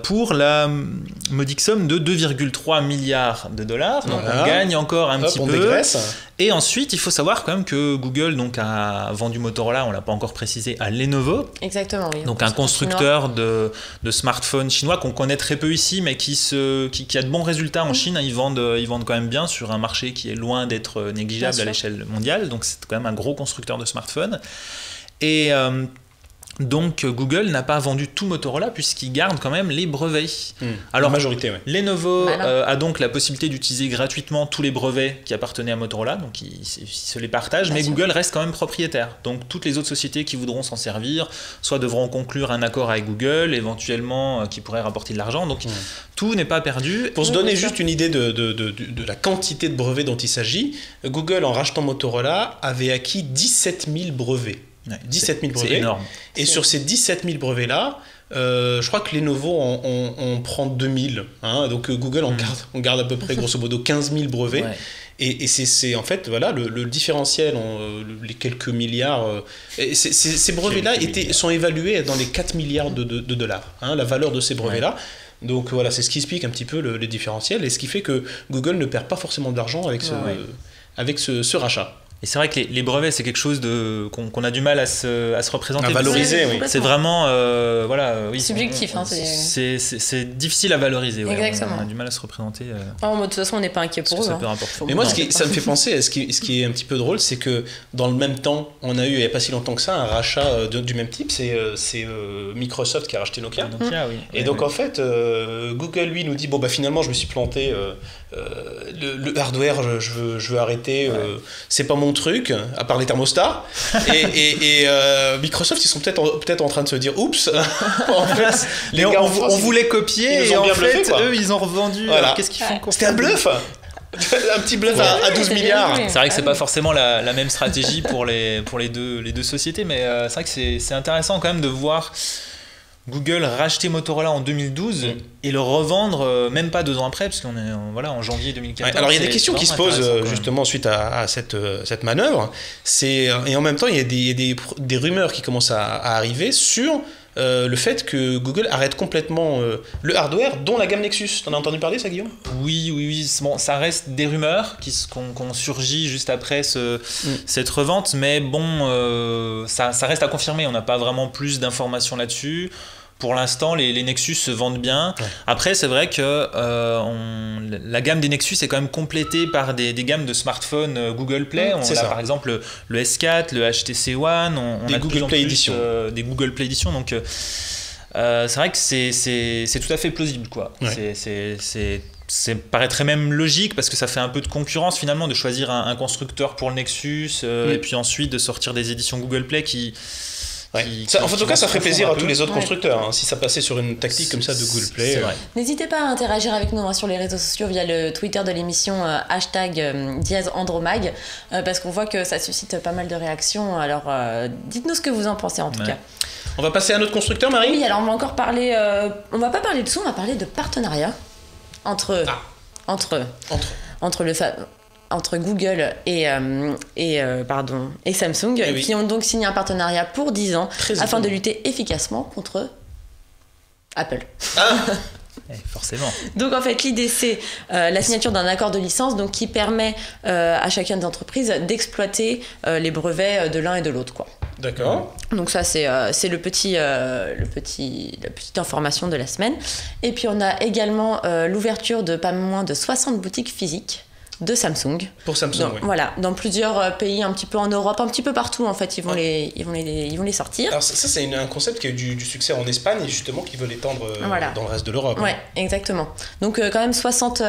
[SPEAKER 3] pour la modique somme de 2,3 milliards de dollars. Donc
[SPEAKER 2] Voilà.
[SPEAKER 3] on gagne encore un
[SPEAKER 2] Hop,
[SPEAKER 3] petit
[SPEAKER 2] on
[SPEAKER 3] peu.
[SPEAKER 2] dégraisse.
[SPEAKER 3] Et ensuite, il faut savoir quand même que Google donc, a vendu Motorola, on l'a pas encore précisé, à Lenovo.
[SPEAKER 1] Exactement, oui.
[SPEAKER 3] Donc un constructeur de smartphones chinois qu'on connaît très peu ici, mais qui a de bons résultats en Chine. Ils vendent quand même bien sur un marché qui est loin d'être négligeable
[SPEAKER 1] Bien
[SPEAKER 3] à
[SPEAKER 1] sûr.
[SPEAKER 3] l'échelle mondiale. Donc c'est quand même un gros constructeur de smartphones. Et donc Google n'a pas vendu tout Motorola puisqu'il garde quand même les brevets.
[SPEAKER 2] Alors, la majorité, ouais.
[SPEAKER 3] Lenovo
[SPEAKER 1] Voilà.
[SPEAKER 3] a donc la possibilité d'utiliser gratuitement tous les brevets qui appartenaient à Motorola, donc ils se les partagent,
[SPEAKER 1] Bien
[SPEAKER 3] mais
[SPEAKER 1] sûr.
[SPEAKER 3] Google reste quand même propriétaire. Donc toutes les autres sociétés qui voudront s'en servir, soit devront conclure un accord avec Google, éventuellement qui pourrait rapporter de l'argent. Donc tout n'est pas perdu.
[SPEAKER 2] Pour se
[SPEAKER 1] Oui,
[SPEAKER 2] donner
[SPEAKER 1] bien sûr.
[SPEAKER 2] juste une idée de la quantité de brevets dont il s'agit, Google, en rachetant Motorola, avait acquis 17 000 brevets.
[SPEAKER 3] Ouais,
[SPEAKER 2] 17 000 brevets.
[SPEAKER 3] C'est énorme.
[SPEAKER 2] Et sur ces 17 000 brevets-là, je crois que Lenovo on prend 2000. Hein, donc Google on garde à peu près grosso modo 15 000 brevets.
[SPEAKER 3] Ouais.
[SPEAKER 2] Et c'est en fait voilà, le différentiel, les quelques milliards. Ces brevets-là sont évalués dans les 4 milliards de dollars, hein, la valeur de ces brevets-là. Donc voilà, c'est ce qui explique un petit peu le différentiel et ce qui fait que Google ne perd pas forcément d'argent avec ce rachat.
[SPEAKER 3] Et c'est vrai que les brevets, c'est quelque chose qu'on a du mal à se représenter.
[SPEAKER 2] À valoriser, oui.
[SPEAKER 3] C'est vraiment oui,
[SPEAKER 1] Subjectif, hein,
[SPEAKER 3] c'est difficile à valoriser. Ouais.
[SPEAKER 1] Exactement.
[SPEAKER 3] On a du mal à se représenter.
[SPEAKER 1] Oh, de toute façon, on n'est pas inquiet
[SPEAKER 3] Ce
[SPEAKER 1] pour
[SPEAKER 3] que
[SPEAKER 1] eux.
[SPEAKER 3] ça peut rapporter.
[SPEAKER 2] Mais moi, ça me fait penser à ce qui est un petit peu drôle, c'est que dans le même temps, on a eu, il n'y a pas si longtemps que ça, un rachat du même type, c'est Microsoft qui a racheté Nokia.
[SPEAKER 3] Nokia, oui.
[SPEAKER 2] Et donc en fait, Google lui nous dit bon bah finalement je me suis planté, le hardware je veux arrêter, c'est pas mon truc, à part les thermostats. et Microsoft ils sont peut-être en train de se dire oups, en fait, les gars en France,
[SPEAKER 3] on voulait copier
[SPEAKER 2] ils nous
[SPEAKER 3] et
[SPEAKER 2] ont
[SPEAKER 3] en
[SPEAKER 2] bien
[SPEAKER 3] fait
[SPEAKER 2] bluffé, quoi.
[SPEAKER 3] eux ils ont revendu.
[SPEAKER 2] Voilà.
[SPEAKER 3] Alors, qu'est-ce qu'ils font
[SPEAKER 2] c'était un bluff. Un petit bluff à 12
[SPEAKER 1] c'est bien
[SPEAKER 2] milliards.
[SPEAKER 1] joué.
[SPEAKER 3] C'est vrai que c'est pas forcément la même stratégie pour les deux sociétés, mais c'est vrai que c'est intéressant quand même de voir Google racheter Motorola en 2012 et le revendre même pas 2 ans après, parce qu'on est en janvier 2014.
[SPEAKER 2] Ouais, alors il y a des questions qui se posent
[SPEAKER 3] intéressant,
[SPEAKER 2] justement suite à cette manœuvre. Et en même temps, il y a des rumeurs qui commencent à arriver sur le fait que Google arrête complètement le hardware, dont la gamme Nexus. T'en as entendu parler, ça, Guillaume ?
[SPEAKER 3] Oui. Bon, ça reste des rumeurs qui ont surgi juste après cette revente, mais bon, ça reste à confirmer. On n'a pas vraiment plus d'informations là-dessus. Pour l'instant, les Nexus se vendent bien. Ouais. Après, c'est vrai que la gamme des Nexus est quand même complétée par des gammes de smartphones Google Play. On a par exemple le S4, le HTC One, on a
[SPEAKER 2] Google Play Edition.
[SPEAKER 3] Des Google Play Edition. Donc, c'est vrai que c'est tout à fait plausible, quoi. Ouais. Ça paraîtrait même logique parce que ça fait un peu de concurrence finalement de choisir un constructeur pour le Nexus et puis ensuite de sortir des éditions Google Play qui...
[SPEAKER 2] Ouais. En tout cas, ça ferait plaisir à tous les autres constructeurs, hein, si ça passait sur une tactique comme ça de Google Play.
[SPEAKER 1] N'hésitez pas à interagir avec nous sur les réseaux sociaux via le Twitter de l'émission #Andromag parce qu'on voit que ça suscite pas mal de réactions. Alors, dites-nous ce que vous en pensez en tout cas.
[SPEAKER 2] On va passer à un autre constructeur, Marie ?
[SPEAKER 1] Oui, alors on va encore parler... on va pas parler de sous, on va parler de partenariat entre Google et Samsung, qui ont donc signé un partenariat pour 10 ans afin de lutter efficacement contre Apple.
[SPEAKER 3] Forcément.
[SPEAKER 1] Donc en fait l'idée c'est la signature d'un accord de licence donc, qui permet à chacune des entreprises d'exploiter les brevets de l'un et de l'autre, quoi.
[SPEAKER 2] D'accord.
[SPEAKER 1] Donc ça c'est la petite information de la semaine. Et puis on a également l'ouverture de pas moins de 60 boutiques physiques de Samsung.
[SPEAKER 2] Pour Samsung, oui.
[SPEAKER 1] Voilà, dans plusieurs pays, un petit peu en Europe, un petit peu partout en fait, ils vont les sortir.
[SPEAKER 2] Alors ça c'est un concept qui a eu du succès en Espagne et justement qui veut l'étendre dans le reste de l'Europe.
[SPEAKER 1] Ouais, exactement. Donc quand même 60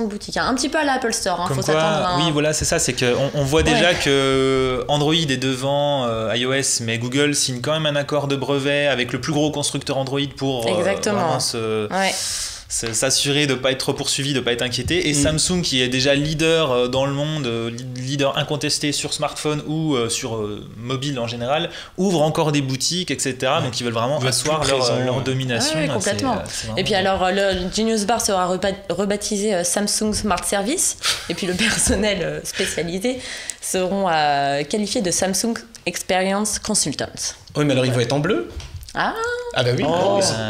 [SPEAKER 1] boutiques, un petit peu à l'Apple Store.
[SPEAKER 3] Comme
[SPEAKER 1] faut
[SPEAKER 3] quoi,
[SPEAKER 1] s'attendre.
[SPEAKER 3] oui, voilà, c'est ça, c'est qu'on voit déjà que Android est devant iOS, mais Google signe quand même un accord de brevet avec le plus gros constructeur Android pour vraiment s'assurer de ne pas être poursuivi, de ne pas être inquiété. Et Samsung, qui est déjà leader dans le monde, leader incontesté sur smartphone ou sur mobile en général, ouvre encore des boutiques, etc. Donc ils veulent vraiment asseoir leur domination.
[SPEAKER 1] Ouais, complètement. Et puis alors, le Genius Bar sera rebaptisé Samsung Smart Service. Et puis le personnel spécialisé seront qualifiés de Samsung Experience Consultants.
[SPEAKER 2] Oui, mais alors ils vont être en bleu.
[SPEAKER 1] Ah
[SPEAKER 2] bah oui.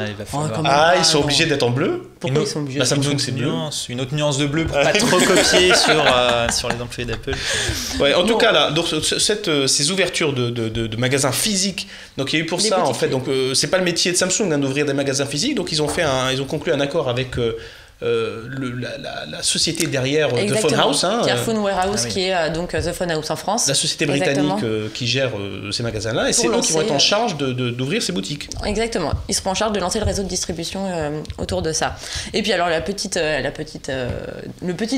[SPEAKER 3] Il va falloir...
[SPEAKER 2] ils sont obligés d'être en bleu.
[SPEAKER 1] Pourquoi ils sont obligés?
[SPEAKER 2] Samsung c'est bleu.
[SPEAKER 3] Une autre nuance de bleu pour pas trop copier sur les employés d'Apple.
[SPEAKER 2] Ouais, en tout cas là, donc ces ouvertures de magasins physiques, donc il y a eu pour ça en fait, donc c'est pas le métier de Samsung d'ouvrir des magasins physiques, donc ils ont conclu un accord avec la société derrière The Phone House,
[SPEAKER 1] qui est Phone Warehouse, qui est donc The Phone House en France,
[SPEAKER 2] la société britannique qui gère ces magasins-là, et c'est eux qui vont être en charge d'ouvrir ces boutiques.
[SPEAKER 1] Exactement, ils seront en charge de lancer le réseau de distribution autour de ça. Et puis alors le petit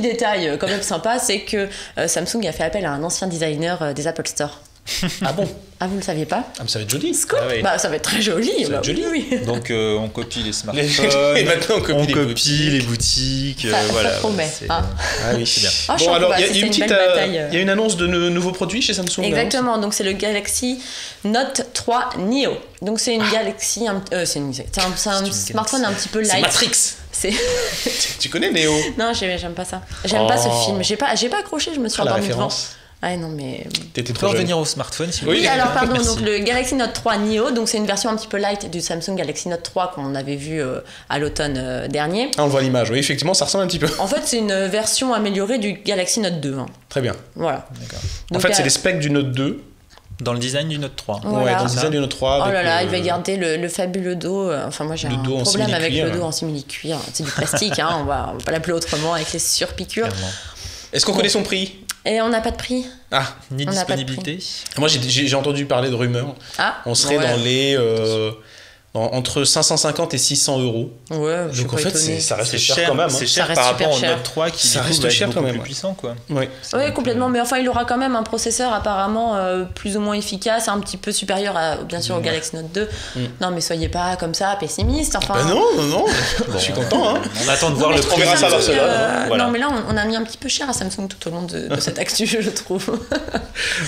[SPEAKER 1] détail quand même sympa, c'est que Samsung a fait appel à un ancien designer des Apple Store.
[SPEAKER 2] Ah bon?
[SPEAKER 1] Ah, vous le saviez pas?
[SPEAKER 2] Ah, mais ça va être joli.
[SPEAKER 1] Scoop. Ça va être très joli.
[SPEAKER 2] Ça va être joli.
[SPEAKER 1] Oui.
[SPEAKER 3] Donc on copie les smartphones,
[SPEAKER 2] et maintenant on copie
[SPEAKER 3] les boutiques.
[SPEAKER 1] Ça promet.
[SPEAKER 2] Ah oui, c'est bien.
[SPEAKER 1] Bon, alors il
[SPEAKER 2] y a une annonce de nouveaux produits chez Samsung.
[SPEAKER 1] Exactement. Donc c'est le Galaxy Note 3 Neo. Donc c'est une Galaxy, c'est un smartphone un petit peu light.
[SPEAKER 2] C'est Matrix. Tu connais Neo?
[SPEAKER 1] Non, j'aime pas ça. J'aime pas ce film. J'ai pas accroché. Je me suis endormie devant. Ah non mais...
[SPEAKER 3] T'étais trop jeune. Revenir au smartphone si vous
[SPEAKER 1] voulez. Oui, alors pardon, donc le Galaxy Note 3 Neo, donc c'est une version un petit peu light du Samsung Galaxy Note 3 qu'on avait vu à l'automne dernier.
[SPEAKER 2] Ah, on voit l'image, oui, effectivement, ça ressemble un petit peu.
[SPEAKER 1] En fait, c'est une version améliorée du Galaxy Note 2.
[SPEAKER 2] Très bien.
[SPEAKER 1] Voilà.
[SPEAKER 3] D'accord.
[SPEAKER 2] En fait, c'est les specs du Note 2.
[SPEAKER 3] Dans le design du Note 3.
[SPEAKER 1] Voilà.
[SPEAKER 2] Ouais, dans le design du Note 3.
[SPEAKER 1] Oh là là, il va garder le fabuleux dos. Enfin, moi j'ai un problème avec le dos en simili-cuir. C'est du plastique, on va pas l'appeler autrement avec les surpiqûres.
[SPEAKER 2] Est-ce qu'on connaît son prix?
[SPEAKER 1] Et on n'a pas de prix.
[SPEAKER 3] Ni disponibilité.
[SPEAKER 2] Moi j'ai entendu parler de rumeurs. On serait dans les entre 550 et 600 euros.
[SPEAKER 1] Ouais,
[SPEAKER 2] donc en fait ça reste cher quand même.
[SPEAKER 3] C'est cher par rapport au Note 3 qui
[SPEAKER 2] reste cher quand même,
[SPEAKER 3] plus puissant quoi.
[SPEAKER 1] Ouais, complètement. Mais enfin il aura quand même un processeur apparemment plus ou moins efficace, un petit peu supérieur bien sûr au Galaxy Note 2. Non mais soyez pas comme ça pessimiste. Enfin.
[SPEAKER 2] Non. Je suis content.
[SPEAKER 3] On attend de voir le prix.
[SPEAKER 2] On verra ça à Barcelone.
[SPEAKER 1] Non mais là on a mis un petit peu cher à Samsung tout au long de cette actu, je trouve.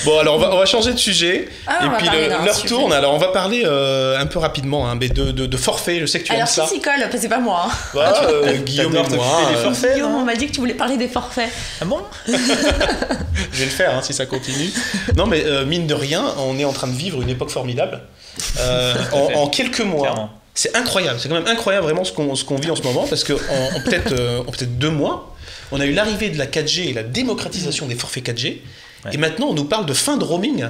[SPEAKER 2] Bon alors on va changer de sujet. Et puis l'heure tourne. Alors on va parler un peu rapidement de forfait. Je sais que tu aimes ça.
[SPEAKER 1] Alors si colle, c'est pas moi.
[SPEAKER 2] Guillaume et moi.
[SPEAKER 1] Guillaume, on m'a dit que tu voulais parler des forfaits.
[SPEAKER 3] Ah bon?
[SPEAKER 2] Je vais le faire si ça continue. Non mais mine de rien, on est en train de vivre une époque formidable. En quelques mois. Clairement. C'est incroyable. C'est quand même incroyable vraiment ce qu'on vit en ce moment parce que en peut-être 2 mois, on a eu l'arrivée de la 4G et la démocratisation des forfaits 4G. Et maintenant, on nous parle de fin de roaming.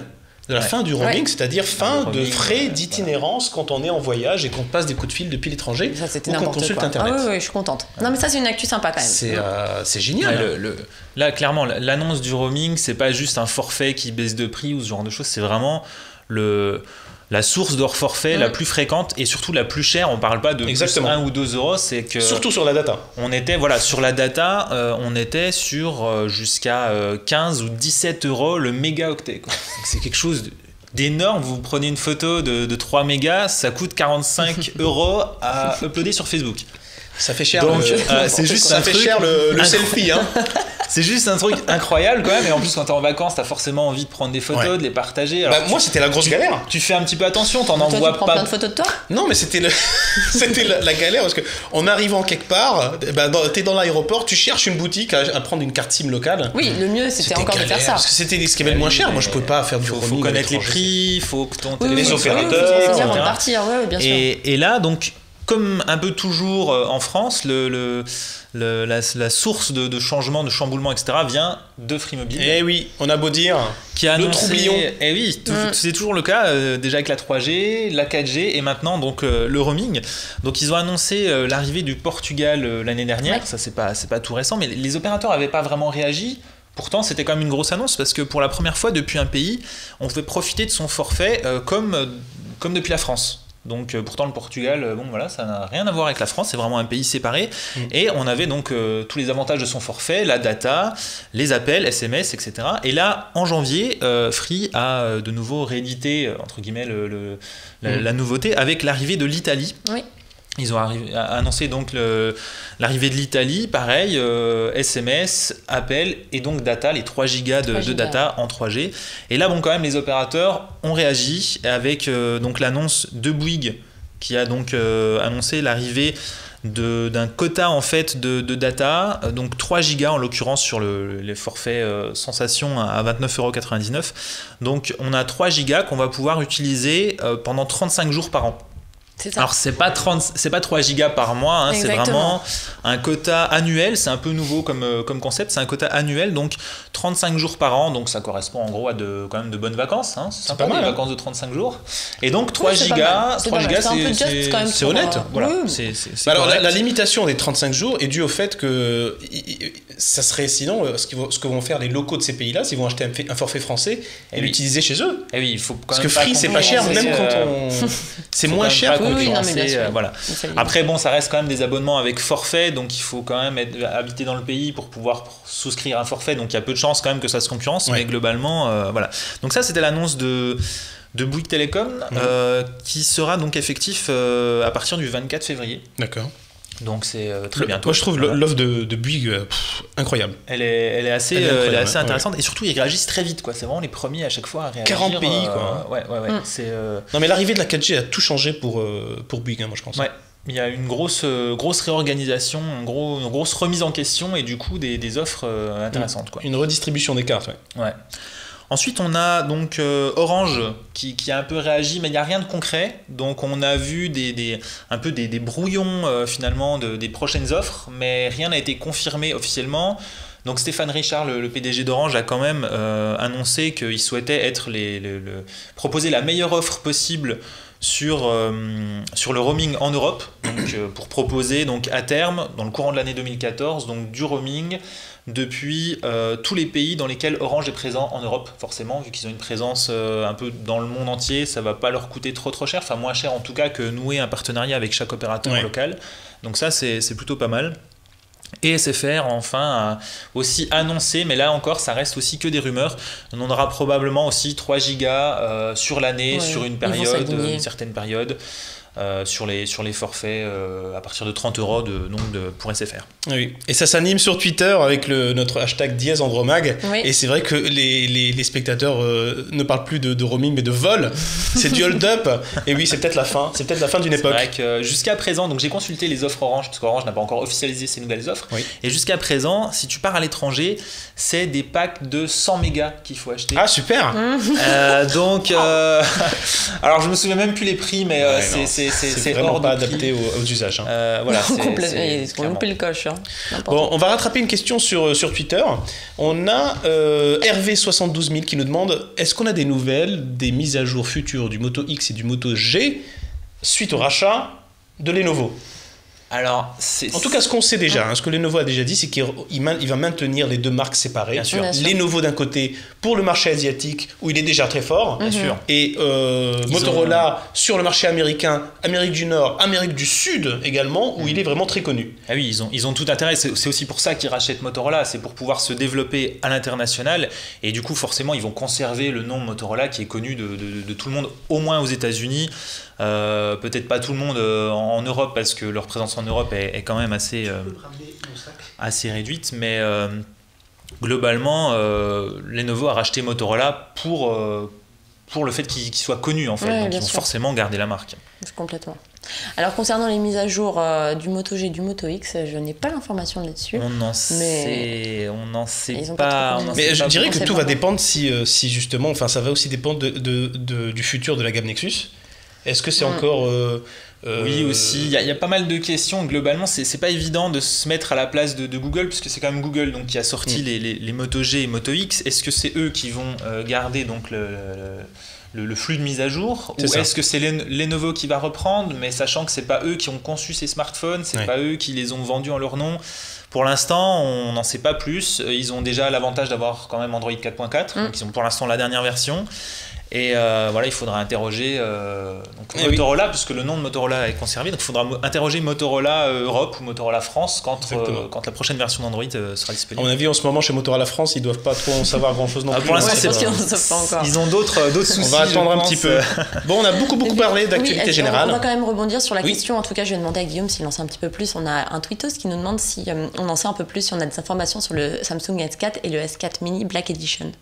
[SPEAKER 2] De la fin du roaming, c'est-à-dire fin de frais d'itinérance quand on est en voyage et qu'on passe des coups de fil depuis l'étranger ou qu'on consulte Internet.
[SPEAKER 1] Oui, je suis contente. Non, mais ça, c'est une actu sympa quand même.
[SPEAKER 2] C'est génial.
[SPEAKER 3] Là, clairement, l'annonce du roaming, c'est pas juste un forfait qui baisse de prix ou ce genre de choses, c'est vraiment la source d'hors forfait la plus fréquente et surtout la plus chère. On parle pas de plus 1 ou 2 euros, c'est que
[SPEAKER 2] surtout sur la data.
[SPEAKER 3] On était sur la data, on était sur jusqu'à 15 ou 17 euros le mégaoctet. Quoi. C'est quelque chose d'énorme. Vous prenez une photo de 3 mégas, ça coûte 45 euros à uploader sur Facebook.
[SPEAKER 2] Ça fait cher.
[SPEAKER 3] Donc, c'est juste
[SPEAKER 2] ça fait cher le selfie.
[SPEAKER 3] C'est juste un truc incroyable quand même. Et en plus, quand t'es en vacances, t'as forcément envie de prendre des photos, de les partager. Alors,
[SPEAKER 2] moi, c'était la grosse galère.
[SPEAKER 3] Tu fais un petit peu attention, t'en envoies pas.
[SPEAKER 1] Tu prends plein de photos de toi?
[SPEAKER 2] Non, mais c'était la galère parce que en arrivant quelque part, t'es dans l'aéroport, tu cherches une boutique à prendre une carte SIM locale.
[SPEAKER 1] Oui, le mieux c'était encore de faire ça.
[SPEAKER 2] Parce que c'était ce qui avait le moins cher. Moi, je pouvais pas faire du roaming.
[SPEAKER 3] Faut connaître les prix, faut que ton téléphone.
[SPEAKER 2] Les opérateurs,
[SPEAKER 1] etc. Partir, bien sûr.
[SPEAKER 3] Et là, donc. comme un peu toujours en France, la source de changement, de chamboulement, etc. vient de Free Mobile.
[SPEAKER 2] Eh oui, on a beau dire,
[SPEAKER 3] qui a
[SPEAKER 2] le troublion.
[SPEAKER 3] Eh oui, c'est toujours le cas, déjà avec la 3G, la 4G et maintenant donc le roaming. Donc ils ont annoncé l'arrivée du Portugal l'année dernière. Ça c'est pas tout récent, mais les opérateurs n'avaient pas vraiment réagi. Pourtant, c'était quand même une grosse annonce parce que pour la première fois depuis un pays, on pouvait profiter de son forfait comme depuis la France. Donc pourtant le Portugal, bon voilà, ça n'a rien à voir avec la France, c'est vraiment un pays séparé. Et on avait donc tous les avantages de son forfait, la data, les appels, SMS, etc. Et là, en janvier, Free a de nouveau réédité entre guillemets la nouveauté avec l'arrivée de l'Italie.
[SPEAKER 1] Oui.
[SPEAKER 3] Ils ont annoncé donc l'arrivée de l'Italie, pareil, SMS, appel et donc data, les 3 gigas de data en 3G. Et là, bon, quand même, les opérateurs ont réagi avec donc l'annonce de Bouygues qui a donc annoncé l'arrivée d'un quota en fait de data, donc 3 gigas en l'occurrence sur les forfaits Sensation à 29,99 €. Donc on a 3 gigas qu'on va pouvoir utiliser pendant 35 jours par an. Alors c'est pas 3 gigas par mois, hein, c'est vraiment un quota annuel, c'est un peu nouveau comme concept, c'est un quota annuel, donc 35 jours par an, donc ça correspond en gros à quand même de bonnes vacances, hein, c'est sympa, des vacances de 35 jours, et donc 3 gigas, c'est honnête, voilà.
[SPEAKER 1] Oui.
[SPEAKER 2] Alors la limitation des 35 jours est due au fait que ça serait sinon ce que vont faire les locaux de ces pays-là, s'ils vont acheter un forfait français et l'utiliser chez eux.
[SPEAKER 3] Et oui, il faut quand
[SPEAKER 2] parce que Free c'est pas cher, même quand c'est moins cher.
[SPEAKER 1] Oui, non, mais bien sûr.
[SPEAKER 3] Voilà. Après, bon, ça reste quand même des abonnements avec forfait, donc il faut quand même habiter dans le pays pour pouvoir souscrire un forfait, donc il y a peu de chances quand même que ça se concurrence, mais globalement, voilà. Donc ça, c'était l'annonce de Bouygues Telecom, qui sera donc effectif à partir du 24 février.
[SPEAKER 2] D'accord.
[SPEAKER 3] Donc c'est très bientôt.
[SPEAKER 2] Moi je trouve l'offre de Bouygues incroyable.
[SPEAKER 3] Elle est assez intéressante et surtout ils réagissent très vite quoi. C'est vraiment les premiers à chaque fois à réagir.
[SPEAKER 2] 40 pays quoi.
[SPEAKER 3] Ouais. C'est.
[SPEAKER 2] Non mais l'arrivée de la 4G a tout changé pour Bouygues, hein, moi je pense.
[SPEAKER 3] Ouais. Il y a une grosse réorganisation, une grosse remise en question et du coup des offres intéressantes quoi.
[SPEAKER 2] Une redistribution des cartes.
[SPEAKER 3] Ouais. Ensuite, on a donc Orange qui a un peu réagi, mais il n'y a rien de concret. Donc, on a vu un peu des brouillons finalement des prochaines offres, mais rien n'a été confirmé officiellement. Donc, Stéphane Richard, le PDG d'Orange, a quand même annoncé qu'il souhaitait proposer la meilleure offre possible sur le roaming en Europe, donc, pour proposer donc, à terme, dans le courant de l'année 2014, donc, du roaming depuis tous les pays dans lesquels Orange est présent en Europe, forcément, vu qu'ils ont une présence un peu dans le monde entier, ça va pas leur coûter trop cher, enfin moins cher en tout cas que nouer un partenariat avec chaque opérateur local. Donc ça, c'est plutôt pas mal. Et SFR enfin a aussi annoncé, mais là encore ça reste aussi que des rumeurs, on en aura probablement aussi 3 gigas sur l'année, sur une certaine période, sur les forfaits à partir de 30 € pour SFR.
[SPEAKER 2] Oui. Et ça s'anime sur Twitter avec notre hashtag #Andromag. Oui. Et c'est vrai que les spectateurs ne parlent plus de roaming mais de vol. C'est du hold-up. Et oui, c'est peut-être la fin. C'est peut-être la fin d'une époque.
[SPEAKER 3] C'est vrai que jusqu'à présent, donc j'ai consulté les offres Orange parce qu'Orange n'a pas encore officialisé ses nouvelles offres. Oui. Et jusqu'à présent, si tu pars à l'étranger, c'est des packs de 100 mégas qu'il faut acheter.
[SPEAKER 2] Ah super.
[SPEAKER 3] Alors je me souviens même plus les prix, mais c'est
[SPEAKER 2] vraiment
[SPEAKER 3] hors
[SPEAKER 2] pas
[SPEAKER 3] de
[SPEAKER 2] adapté aux usages.
[SPEAKER 1] Voilà, complètement. Ils ont loupé le coche.
[SPEAKER 2] Bon, on va rattraper une question sur Twitter. On a Hervé72000 qui nous demande: est-ce qu'on a des nouvelles des mises à jour futures du Moto X et du Moto G suite au rachat de Lenovo?
[SPEAKER 3] Alors,
[SPEAKER 2] en tout cas, ce qu'on sait déjà, ce que Lenovo a déjà dit, c'est qu'il va maintenir les deux marques séparées.
[SPEAKER 3] Bien sûr.
[SPEAKER 2] Lenovo d'un côté pour le marché asiatique où il est déjà très fort,
[SPEAKER 3] bien sûr,
[SPEAKER 2] et Motorola sur le marché américain, Amérique du Nord, Amérique du Sud également, où il est vraiment très connu.
[SPEAKER 3] Ah oui, ils ont tout intérêt. C'est aussi pour ça qu'ils rachètent Motorola, c'est pour pouvoir se développer à l'international. Et du coup, forcément, ils vont conserver le nom Motorola qui est connu de tout le monde, au moins aux États-Unis. Peut-être pas tout le monde en Europe parce que leur présence en Europe est quand même assez réduite, mais globalement Lenovo a racheté Motorola pour le fait qu'il soit connu en fait, donc ils vont forcément garder la marque.
[SPEAKER 1] Complètement. Alors concernant les mises à jour du Moto G et du Moto X, je n'ai pas l'information là-dessus.
[SPEAKER 3] On n'en sait pas.
[SPEAKER 2] Mais je dirais que tout va dépendre si justement, enfin ça va aussi dépendre du futur de la gamme Nexus. Est-ce que c'est encore...
[SPEAKER 3] Oui, aussi. Il y a pas mal de questions. Globalement, c'est pas évident de se mettre à la place de Google, puisque c'est quand même Google donc, qui a sorti les Moto G et Moto X. Est-ce que c'est eux qui vont garder donc, le flux de mise à jour, ou est-ce que c'est Lenovo qui va reprendre, mais sachant que c'est pas eux qui ont conçu ces smartphones, c'est pas eux qui les ont vendus en leur nom. Pour l'instant, on n'en sait pas plus. Ils ont déjà l'avantage d'avoir quand même Android 4.4, donc ils ont pour l'instant la dernière version. Et voilà, il faudra interroger donc Motorola, puisque le nom de Motorola est conservé. Donc il faudra interroger Motorola Europe ou Motorola France quand la prochaine version d'Android sera disponible.
[SPEAKER 2] À mon avis, en ce moment, chez Motorola France, ils doivent pas trop en savoir grand-chose non plus.
[SPEAKER 3] Pour l'instant,
[SPEAKER 1] ils
[SPEAKER 3] ont d'autres soucis.
[SPEAKER 2] On va attendre un petit peu. Bon, on a beaucoup parlé d'actualité générale.
[SPEAKER 1] On va quand même rebondir sur la question. En tout cas, je vais demander à Guillaume s'il en sait un petit peu plus. On a un tweetos qui nous demande si on en sait un peu plus, si on a des informations sur le Samsung S4 et le S4 Mini Black Edition.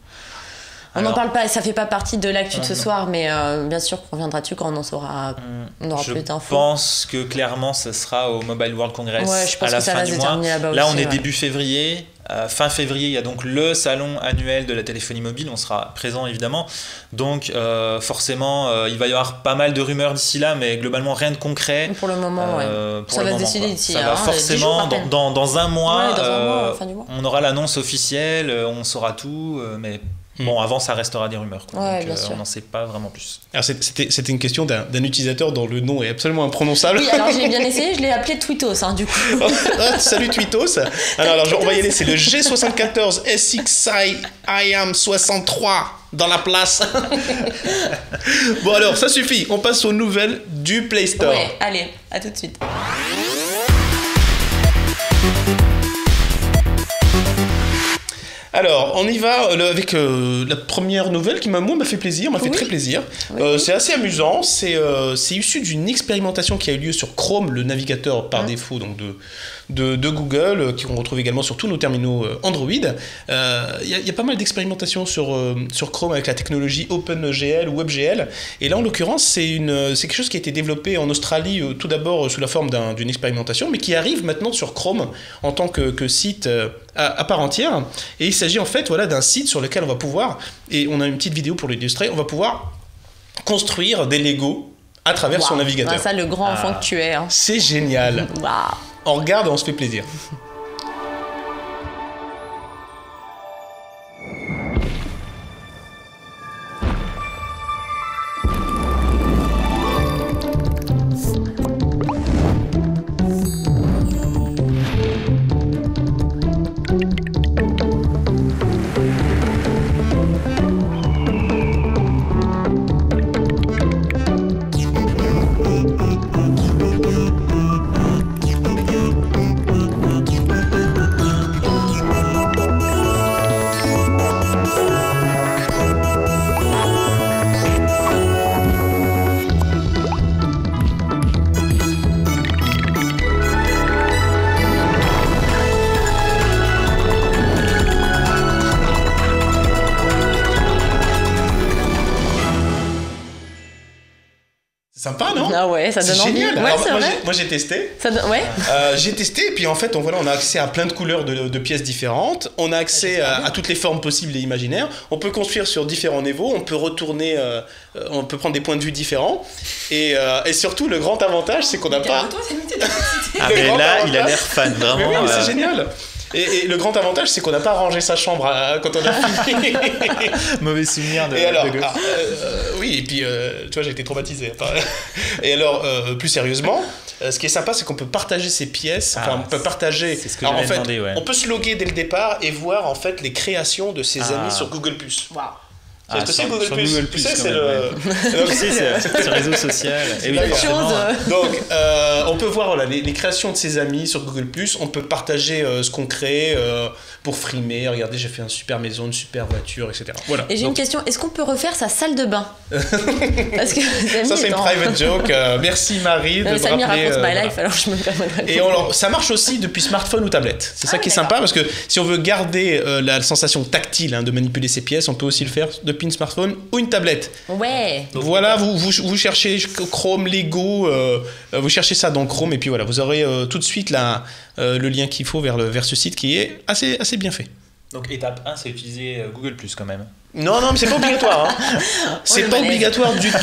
[SPEAKER 1] On n'en parle pas, ça fait pas partie de l'actu de ce soir, mais bien sûr qu'on reviendra dessus quand on aura plus d'infos.
[SPEAKER 3] Je pense que clairement, ce sera au Mobile World Congress à la fin du mois. Là, on est début février. Fin février, il y a donc le salon annuel de la téléphonie mobile. On sera présent évidemment. Donc forcément, il va y avoir pas mal de rumeurs d'ici là, mais globalement rien de concret.
[SPEAKER 1] Pour le moment, ça va se décider d'ici.
[SPEAKER 3] Ça va forcément dans un mois.
[SPEAKER 1] Fin du mois.
[SPEAKER 3] On aura l'annonce officielle, on saura tout, mais. Bon, avant, ça restera des rumeurs.
[SPEAKER 1] Ouais,
[SPEAKER 3] donc, on n'en sait pas vraiment plus.
[SPEAKER 2] Alors, c'était une question d'un utilisateur dont le nom est absolument imprononçable.
[SPEAKER 1] Oui, alors j'ai bien essayé, je l'ai appelé Tweetos, du coup.
[SPEAKER 2] Salut Tweetos. Alors, on va y aller, c'est le G74 SXi IAM 63 dans la place. Bon, alors, ça suffit. On passe aux nouvelles du Play Store.
[SPEAKER 1] Ouais, allez, à tout de suite.
[SPEAKER 2] Alors, on y va avec la première nouvelle qui m'a fait plaisir, m'a fait très plaisir. C'est assez amusant, c'est issu d'une expérimentation qui a eu lieu sur Chrome, le navigateur par défaut donc de Google, qu'on retrouve également sur tous nos terminaux Android. Il y a pas mal d'expérimentations sur Chrome avec la technologie OpenGL ou WebGL. Et là, en l'occurrence, c'est quelque chose qui a été développé en Australie, tout d'abord sous la forme d'une expérimentation, mais qui arrive maintenant sur Chrome en tant que site à part entière. Et il s'agit en fait d'un site sur lequel on va pouvoir, et on a une petite vidéo pour l'illustrer, on va pouvoir construire des Lego à travers son navigateur.
[SPEAKER 1] Ah, ça, le grand enfant que tu es.
[SPEAKER 2] C'est génial. On regarde et on se fait plaisir. Sympa, non?
[SPEAKER 1] Ah ouais, ça donne envie.
[SPEAKER 2] Génial.
[SPEAKER 1] Ouais,
[SPEAKER 2] Alors,
[SPEAKER 1] c'est vrai.
[SPEAKER 2] Moi j'ai testé.
[SPEAKER 1] Ouais.
[SPEAKER 2] J'ai testé et puis en fait on a accès à plein de couleurs de pièces différentes. On a accès à toutes les formes possibles et imaginaires. On peut construire sur différents niveaux. On peut retourner, on peut prendre des points de vue différents. Et surtout le grand avantage c'est qu'on n'a pas.
[SPEAKER 3] Ah mais là il a l'air fan vraiment.
[SPEAKER 2] Mais oui, c'est génial. Et le grand avantage, c'est qu'on n'a pas rangé sa chambre quand on a fini.
[SPEAKER 3] Mauvais souvenir de gosse.
[SPEAKER 2] Oui, et puis, tu vois, j'ai été traumatisé. Et alors, plus sérieusement, ce qui est sympa, c'est qu'on peut partager ses pièces. Enfin, on peut partager.
[SPEAKER 3] C'est ce que j'avais demandé,
[SPEAKER 2] on peut se loguer dès le départ et voir en fait les créations de ses amis sur Google+.
[SPEAKER 1] Waouh.
[SPEAKER 2] C'est Google+.
[SPEAKER 3] Tu sais, c'est le réseau social.
[SPEAKER 2] Et oui, donc, on peut voir les créations de ses amis sur Google+. On peut partager ce qu'on crée pour frimer. Regardez, j'ai fait une super maison, une super voiture, etc. Voilà.
[SPEAKER 1] Et j'ai une question. Est-ce qu'on peut refaire sa salle de bain? Parce que
[SPEAKER 2] ça, c'est une private joke. Merci Marie de me rappeler.
[SPEAKER 1] Raconte my life, alors je me permettrai.
[SPEAKER 2] Et alors, ça marche aussi depuis smartphone ou tablette. C'est ça qui est sympa parce que si on veut garder la sensation tactile de manipuler ses pièces, on peut aussi le faire depuis une smartphone ou une tablette.
[SPEAKER 1] Ouais.
[SPEAKER 2] Voilà, vous cherchez Chrome, Lego, vous cherchez ça dans Chrome et puis voilà, vous aurez tout de suite le lien qu'il faut vers ce site qui est assez bien fait.
[SPEAKER 3] Donc étape 1, c'est utiliser Google Plus quand même.
[SPEAKER 2] Non, mais c'est pas obligatoire. Hein. C'est pas obligatoire du tout.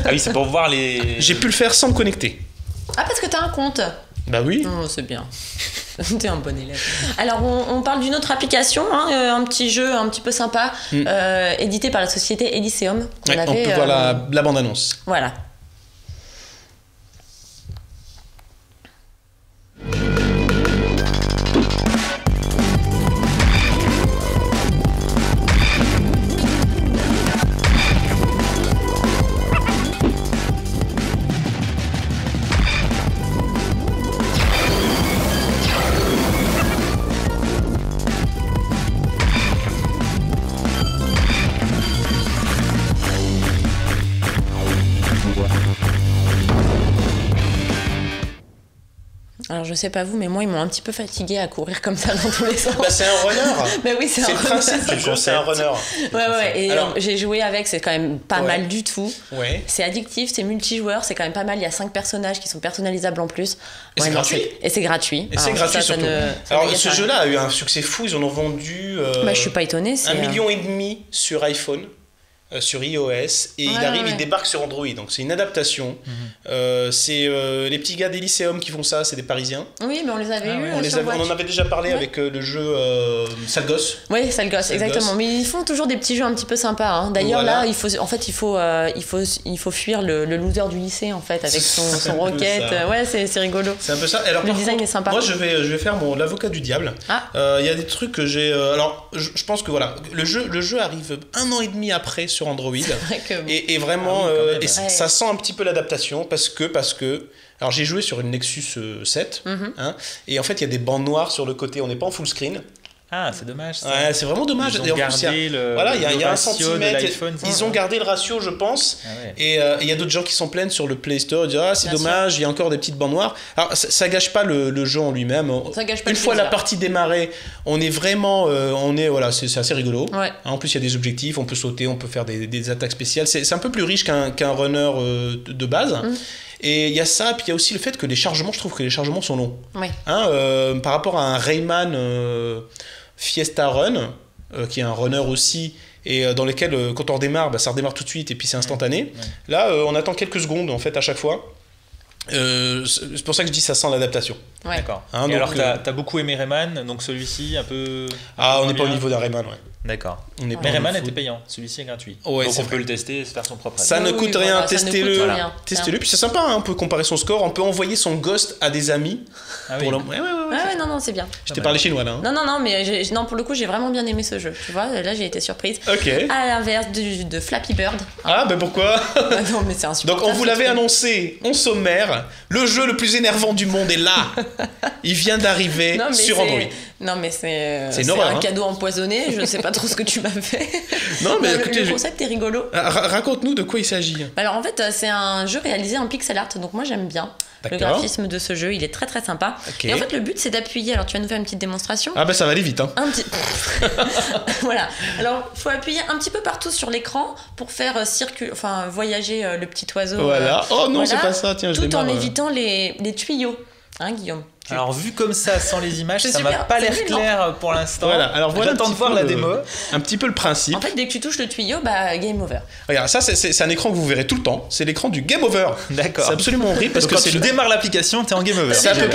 [SPEAKER 3] Ah oui, c'est pour voir les...
[SPEAKER 2] J'ai pu le faire sans me connecter.
[SPEAKER 1] Ah, parce que t'as un compte.
[SPEAKER 2] Bah oui.
[SPEAKER 1] Oh, c'est bien. T'es un bon élève. Alors, on parle d'une autre application, un petit jeu un petit peu sympa, édité par la société Elysium.
[SPEAKER 2] Ouais, on peut voir la bande-annonce.
[SPEAKER 1] Voilà. Alors je sais pas vous, mais moi ils m'ont un petit peu fatiguée à courir comme ça dans tous les sens.
[SPEAKER 2] Bah c'est un runner.
[SPEAKER 1] Bah oui, c'est un
[SPEAKER 2] le principe du jeu, c'est un runner.
[SPEAKER 1] Ouais. Et
[SPEAKER 2] alors,
[SPEAKER 1] j'ai joué avec, c'est quand même pas mal du tout.
[SPEAKER 2] Ouais.
[SPEAKER 1] C'est addictif, c'est multijoueur, c'est quand même pas mal. Il y a 5 personnages qui sont personnalisables en plus.
[SPEAKER 2] Et c'est gratuit.
[SPEAKER 1] Et c'est gratuit.
[SPEAKER 2] Et c'est gratuit surtout. Alors ce jeu-là a eu un succès fou, ils en ont vendu.
[SPEAKER 1] Bah je suis pas étonnée.
[SPEAKER 2] 1,5 million sur iPhone. Sur iOS et il débarque sur Android, donc c'est une adaptation. C'est les petits gars d'Elysium qui font ça, c'est des Parisiens.
[SPEAKER 1] Oui, mais on les avait eus.
[SPEAKER 2] On en avait déjà parlé avec le jeu Sale Gosse.
[SPEAKER 1] Oui, Sale Gosse, exactement. Mais ils font toujours des petits jeux un petit peu sympas. Hein. D'ailleurs là, il faut fuir le loser du lycée en fait avec son roquette. Ouais, c'est rigolo.
[SPEAKER 2] C'est un peu ça. Alors,
[SPEAKER 1] le design est sympa.
[SPEAKER 2] Moi, je vais faire l'avocat du diable. Il y a des trucs que j'ai. Alors, je pense que voilà, le jeu arrive 1 an et demi après sur Android et vraiment ça sent un petit peu l'adaptation parce que alors j'ai joué sur une Nexus 7 et en fait il y a des bandes noires sur le côté, on n'est pas en full screen.
[SPEAKER 3] Ah, c'est dommage ça.
[SPEAKER 2] Ouais, c'est vraiment dommage.
[SPEAKER 3] Ils ont gardé
[SPEAKER 2] il y a 1 centimètre. Ils ont gardé le ratio, je pense. Et il y a d'autres gens qui s'en plaignent sur le Play Store. Ils disent c'est dommage, il y a encore des petites bandes noires. Alors ça gâche pas le jeu en lui-même. Une fois la partie démarrée, on est vraiment, c'est assez rigolo.
[SPEAKER 1] Ouais.
[SPEAKER 2] En plus il y a des objectifs, on peut sauter, on peut faire des attaques spéciales. C'est un peu plus riche qu'un runner de base. Et il y a ça, puis il y a aussi le fait que les chargements, je trouve que les chargements sont longs.
[SPEAKER 1] Ouais.
[SPEAKER 2] Par rapport à un Rayman Fiesta Run, qui est un runner aussi, et dans lequel, quand on redémarre, ça redémarre tout de suite, et puis c'est instantané. Là, on attend quelques secondes, en fait, à chaque fois. C'est pour ça que je dis ça sent l'adaptation.
[SPEAKER 1] Ouais.
[SPEAKER 3] D'accord. Et
[SPEAKER 2] donc,
[SPEAKER 3] alors, t'as beaucoup aimé Rayman, donc celui-ci, un peu...
[SPEAKER 2] Ah, on n'est pas au niveau d'un Rayman, ouais.
[SPEAKER 3] D'accord.
[SPEAKER 2] Mais
[SPEAKER 3] Rayman était payant, celui-ci est gratuit.
[SPEAKER 2] Ouais,
[SPEAKER 3] donc on
[SPEAKER 2] vrai.
[SPEAKER 3] peut le tester et se faire son propre avis.
[SPEAKER 2] Ça ne coûte rien, testez-le.
[SPEAKER 1] Voilà.
[SPEAKER 2] Testez-le, puis c'est sympa, on peut comparer son score, on peut envoyer son ghost à des amis.
[SPEAKER 3] Ah oui.
[SPEAKER 1] Non, c'est bien.
[SPEAKER 2] Je t'ai parlé chinois là.
[SPEAKER 1] Non, mais pour le coup, j'ai vraiment bien aimé ce jeu. Tu vois, là, j'ai été surprise.
[SPEAKER 2] Ok.
[SPEAKER 1] À l'inverse de Flappy Bird.
[SPEAKER 2] Ah, ben pourquoi?
[SPEAKER 1] Non, mais c'est insupportable.
[SPEAKER 2] Donc, on vous l'avait annoncé en sommaire, le jeu le plus énervant du monde est là. Il vient d'arriver sur Android.
[SPEAKER 1] Non, mais c'est
[SPEAKER 2] un
[SPEAKER 1] cadeau empoisonné. Je ne sais pas trop ce que tu m'as fait.
[SPEAKER 2] Non, mais écoutez,
[SPEAKER 1] le concept est rigolo.
[SPEAKER 2] Raconte-nous de quoi il s'agit.
[SPEAKER 1] Alors, en fait, c'est un jeu réalisé en pixel art. Donc, moi, j'aime bien. Le graphisme de ce jeu, il est très très sympa. Okay. Et en fait, le but, c'est d'appuyer. Alors, tu vas nous faire une petite démonstration.
[SPEAKER 2] Ah, ça va aller vite.
[SPEAKER 1] Voilà. Alors, il faut appuyer un petit peu partout sur l'écran pour faire voyager le petit oiseau.
[SPEAKER 2] Voilà. Oh non, c'est pas ça. Tiens,
[SPEAKER 1] tout en évitant les tuyaux. Hein, Guillaume?
[SPEAKER 3] Alors vu comme ça, sans les images, ça m'a pas l'air clair pour l'instant.
[SPEAKER 2] Voilà, alors voilà.
[SPEAKER 3] J'attends de voir la démo.
[SPEAKER 2] Un petit peu le principe.
[SPEAKER 1] En fait, dès que tu touches le tuyau, game over.
[SPEAKER 2] Regarde, ça c'est un écran que vous verrez tout le temps. C'est l'écran du game over.
[SPEAKER 3] D'accord.
[SPEAKER 2] C'est absolument horrible parce que
[SPEAKER 3] quand tu démarres l'application, t'es en game over.
[SPEAKER 2] C'est à peu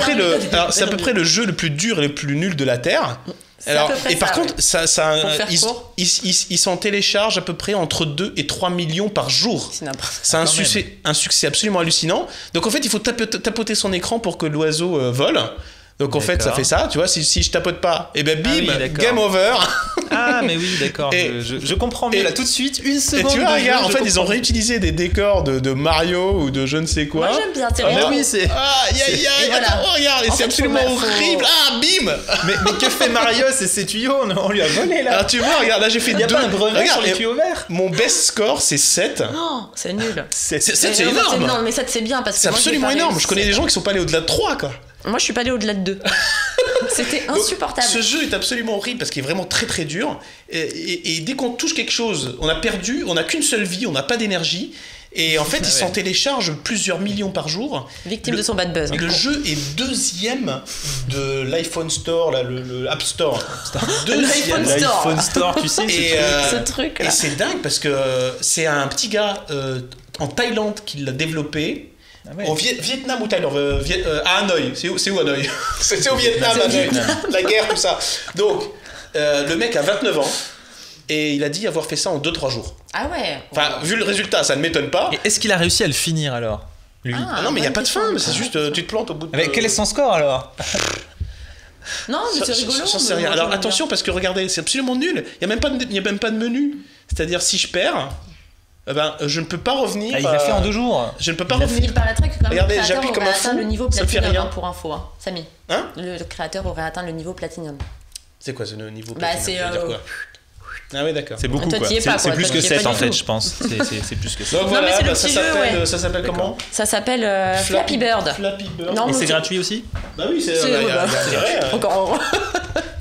[SPEAKER 2] près le jeu le plus dur et le plus nul de la Terre. Alors, et par contre, ils s'en téléchargent à peu près entre 2 et 3 millions par jour. C'est un succès absolument hallucinant. Donc en fait, il faut tapoter son écran pour que l'oiseau vole. Donc en fait, ça fait ça, tu vois, si je tapote pas, et bim, game over.
[SPEAKER 3] Ah, mais oui, d'accord, je comprends mieux là tout de suite, une seconde.
[SPEAKER 2] Et tu vois, regarde, en fait, ils ont réutilisé des décors de Mario ou de je ne sais quoi.
[SPEAKER 1] Moi, j'aime bien, c'est vrai.
[SPEAKER 3] Oui, c'est.
[SPEAKER 2] Regarde, c'est absolument horrible. Ah, bim.
[SPEAKER 3] Mais que fait Mario? C'est ses tuyaux, on lui a volé là.
[SPEAKER 2] Alors tu vois, regarde, là j'ai fait 2.
[SPEAKER 3] Il y a pas un brevet sur les tuyaux verts.
[SPEAKER 2] Mon best score, c'est 7.
[SPEAKER 1] Non, c'est nul.
[SPEAKER 2] 7, c'est énorme.
[SPEAKER 1] Non, mais 7, c'est bien parce que.
[SPEAKER 2] C'est absolument énorme. Je connais des gens qui sont pas allés au-delà de 3, quoi.
[SPEAKER 1] Moi, je suis pas allée au-delà de 2. C'était insupportable.
[SPEAKER 2] Donc, ce jeu est absolument horrible parce qu'il est vraiment très très dur. Et dès qu'on touche quelque chose, on a perdu, on n'a qu'une seule vie, on n'a pas d'énergie. Et en fait, il s'en télécharge plusieurs millions par jour.
[SPEAKER 1] Victime de son bad buzz.
[SPEAKER 2] Le jeu est deuxième de l'iPhone Store, là, le App Store. Deuxième.
[SPEAKER 3] L'iPhone Store, tu sais,
[SPEAKER 1] ce truc là.
[SPEAKER 2] Et c'est dingue parce que c'est un petit gars en Thaïlande qui l'a développé.
[SPEAKER 3] Ah ouais.
[SPEAKER 2] Au Vietnam ou Thaïlande à Hanoï. C'est où Hanoï? C'est au Vietnam, Hanoï. La guerre, tout ça. Donc, le mec a 29 ans. Et il a dit avoir fait ça en 2-3 jours.
[SPEAKER 1] Ah ouais.
[SPEAKER 2] Enfin, vu le résultat, ça ne m'étonne pas.
[SPEAKER 3] Et est-ce qu'il a réussi à le finir alors, lui?
[SPEAKER 2] Ah non, mais il n'y a pas de fin, c'est juste tu te plantes au bout de...
[SPEAKER 3] Mais quel est son score alors?
[SPEAKER 1] Non, mais c'est rigolo.
[SPEAKER 2] J'en sais rien. Alors attention, parce que regardez, c'est absolument nul. Il n'y a même pas de menu. C'est-à-dire, si je perds, je ne peux pas revenir.
[SPEAKER 3] Il l'a fait en 2 jours.
[SPEAKER 2] Je ne peux pas revenir.
[SPEAKER 1] Il paraîtrait que
[SPEAKER 2] Regardez,
[SPEAKER 1] le créateur
[SPEAKER 2] j'appuie comme
[SPEAKER 1] aurait
[SPEAKER 2] un
[SPEAKER 1] atteint
[SPEAKER 2] fou,
[SPEAKER 1] le niveau
[SPEAKER 2] ça me fait
[SPEAKER 1] platinum,
[SPEAKER 2] rien.
[SPEAKER 1] pour info, hein. Samy.
[SPEAKER 2] Hein?
[SPEAKER 1] Le créateur aurait atteint le niveau platinum.
[SPEAKER 2] C'est quoi ce niveau
[SPEAKER 1] Bah,
[SPEAKER 2] platinum?
[SPEAKER 1] c'est,
[SPEAKER 2] Ça veut dire quoi? Ah oui, d'accord.
[SPEAKER 3] C'est beaucoup,
[SPEAKER 1] Toi,
[SPEAKER 3] quoi.
[SPEAKER 1] t'y es pas,
[SPEAKER 3] C'est
[SPEAKER 1] quoi.
[SPEAKER 3] plus
[SPEAKER 1] Toi,
[SPEAKER 3] que
[SPEAKER 1] t'y es
[SPEAKER 3] 7
[SPEAKER 1] pas
[SPEAKER 3] en
[SPEAKER 1] du
[SPEAKER 3] fait,
[SPEAKER 1] tout.
[SPEAKER 3] je pense. C'est plus que ça.
[SPEAKER 2] Donc voilà,
[SPEAKER 1] mais c'est le
[SPEAKER 2] ça
[SPEAKER 1] petit jeu,
[SPEAKER 2] s'appelle
[SPEAKER 1] ouais.
[SPEAKER 2] ça s'appelle comment?
[SPEAKER 1] Ça s'appelle Flappy Bird.
[SPEAKER 2] Flappy Bird.
[SPEAKER 1] Non,
[SPEAKER 3] Et
[SPEAKER 1] mais
[SPEAKER 3] c'est gratuit aussi?
[SPEAKER 2] Bah oui, il y a intérêt.
[SPEAKER 1] Encore.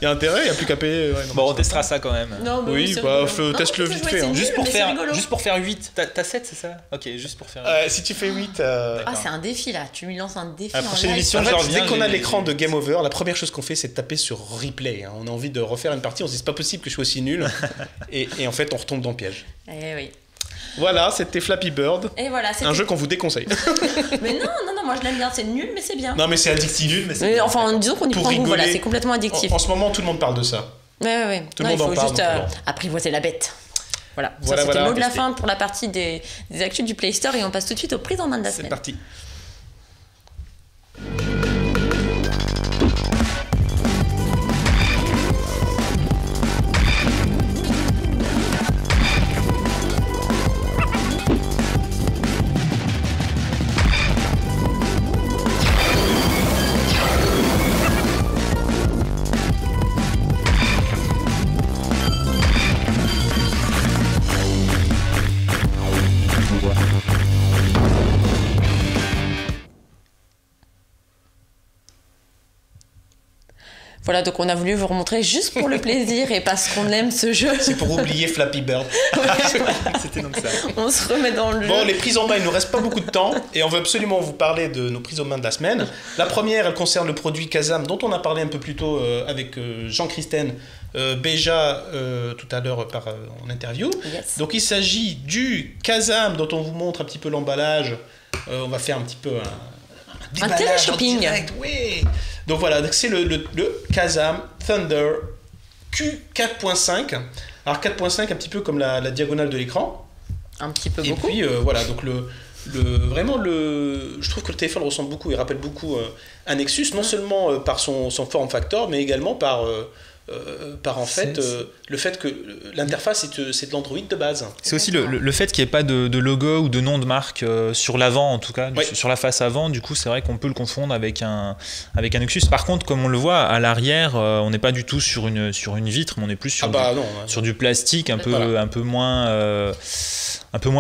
[SPEAKER 2] Il y a intérêt, il n'y a plus qu'à payer. Ouais, non,
[SPEAKER 3] Bon, on testera ça quand même.
[SPEAKER 1] Non, mais
[SPEAKER 2] Oui,
[SPEAKER 1] c'est
[SPEAKER 2] bah,
[SPEAKER 1] rigolo.
[SPEAKER 2] teste-le
[SPEAKER 1] Non,
[SPEAKER 2] vite
[SPEAKER 1] c'est
[SPEAKER 2] fait,
[SPEAKER 1] joué,
[SPEAKER 2] hein.
[SPEAKER 1] c'est
[SPEAKER 3] Juste
[SPEAKER 1] nul, mais c'est
[SPEAKER 3] pour
[SPEAKER 1] rigolo.
[SPEAKER 3] faire 8. T'as 7, c'est ça? Ok, juste pour faire 8.
[SPEAKER 2] Si tu fais 8...
[SPEAKER 1] Ah, c'est un défi là. Tu lui lances un défi
[SPEAKER 2] La
[SPEAKER 1] en
[SPEAKER 2] prochaine
[SPEAKER 1] live.
[SPEAKER 2] émission,
[SPEAKER 3] En fait,
[SPEAKER 2] dès qu'on a
[SPEAKER 3] j'ai-
[SPEAKER 2] l'écran de Game Over, la première chose qu'on fait, c'est de taper sur replay. On a envie de refaire une partie, on se dit c'est pas possible que je sois aussi nul. et en fait, on retombe dans le piège.
[SPEAKER 1] Eh oui.
[SPEAKER 2] Voilà, c'était Flappy Bird,
[SPEAKER 1] Et voilà, c'est
[SPEAKER 2] un jeu qu'on vous déconseille.
[SPEAKER 1] Mais non, moi je l'aime bien. C'est nul, mais c'est bien.
[SPEAKER 2] Non, mais c'est addictif.
[SPEAKER 1] Mais enfin, disons qu'on y
[SPEAKER 2] Pour
[SPEAKER 1] prend goût.
[SPEAKER 2] rigoler.
[SPEAKER 1] Voilà, c'est complètement addictif.
[SPEAKER 2] En ce moment, tout le monde parle de ça.
[SPEAKER 1] Ouais.
[SPEAKER 2] Tout le
[SPEAKER 1] Non,
[SPEAKER 2] monde
[SPEAKER 1] il
[SPEAKER 2] en
[SPEAKER 1] faut
[SPEAKER 2] parle,
[SPEAKER 1] juste
[SPEAKER 2] donc, bon.
[SPEAKER 1] apprivoiser la bête. Voilà,
[SPEAKER 2] Voilà,
[SPEAKER 1] ça c'était
[SPEAKER 2] voilà.
[SPEAKER 1] le mot de la fin pour la partie des actus du Play Store et on passe tout de suite aux prises en main de la
[SPEAKER 2] C'est
[SPEAKER 1] semaine.
[SPEAKER 2] parti.
[SPEAKER 1] Voilà, donc on a voulu vous remontrer juste pour le plaisir et parce qu'on aime ce jeu.
[SPEAKER 2] C'est pour oublier Flappy Bird.
[SPEAKER 3] C'était donc ça.
[SPEAKER 1] On se remet dans le
[SPEAKER 2] Bon,
[SPEAKER 1] jeu.
[SPEAKER 2] les prises en main, il nous reste pas beaucoup de temps et on veut absolument vous parler de nos prises en main de la semaine. La première, elle concerne le produit Kazam dont on a parlé un peu plus tôt avec Jean-Christine Béja tout à l'heure en interview.
[SPEAKER 1] Yes.
[SPEAKER 2] Donc il s'agit du Kazam dont on vous montre un petit peu l'emballage. On va faire un petit peu un déballage
[SPEAKER 1] télé-shopping.
[SPEAKER 2] en direct, oui. Donc voilà, donc c'est le Kazam Thunder Q4.5. Alors 4.5, un petit peu comme la diagonale de l'écran.
[SPEAKER 1] Un petit peu
[SPEAKER 2] Et
[SPEAKER 1] beaucoup.
[SPEAKER 2] puis voilà, donc je trouve que le téléphone ressemble beaucoup et rappelle beaucoup un Nexus, non seulement par son form factor, mais également par en fait le fait que l'interface c'est de l'Android de base.
[SPEAKER 3] C'est aussi le fait qu'il n'y ait pas de logo ou de nom de marque sur l'avant, en tout cas,
[SPEAKER 2] Oui.
[SPEAKER 3] sur la face avant. Du coup, c'est vrai qu'on peut le confondre avec un Nexus. Par contre, comme on le voit à l'arrière, on n'est pas du tout sur une vitre, mais on est plus sur,
[SPEAKER 2] Non.
[SPEAKER 3] sur du plastique un peu,
[SPEAKER 2] Voilà.
[SPEAKER 3] un peu moins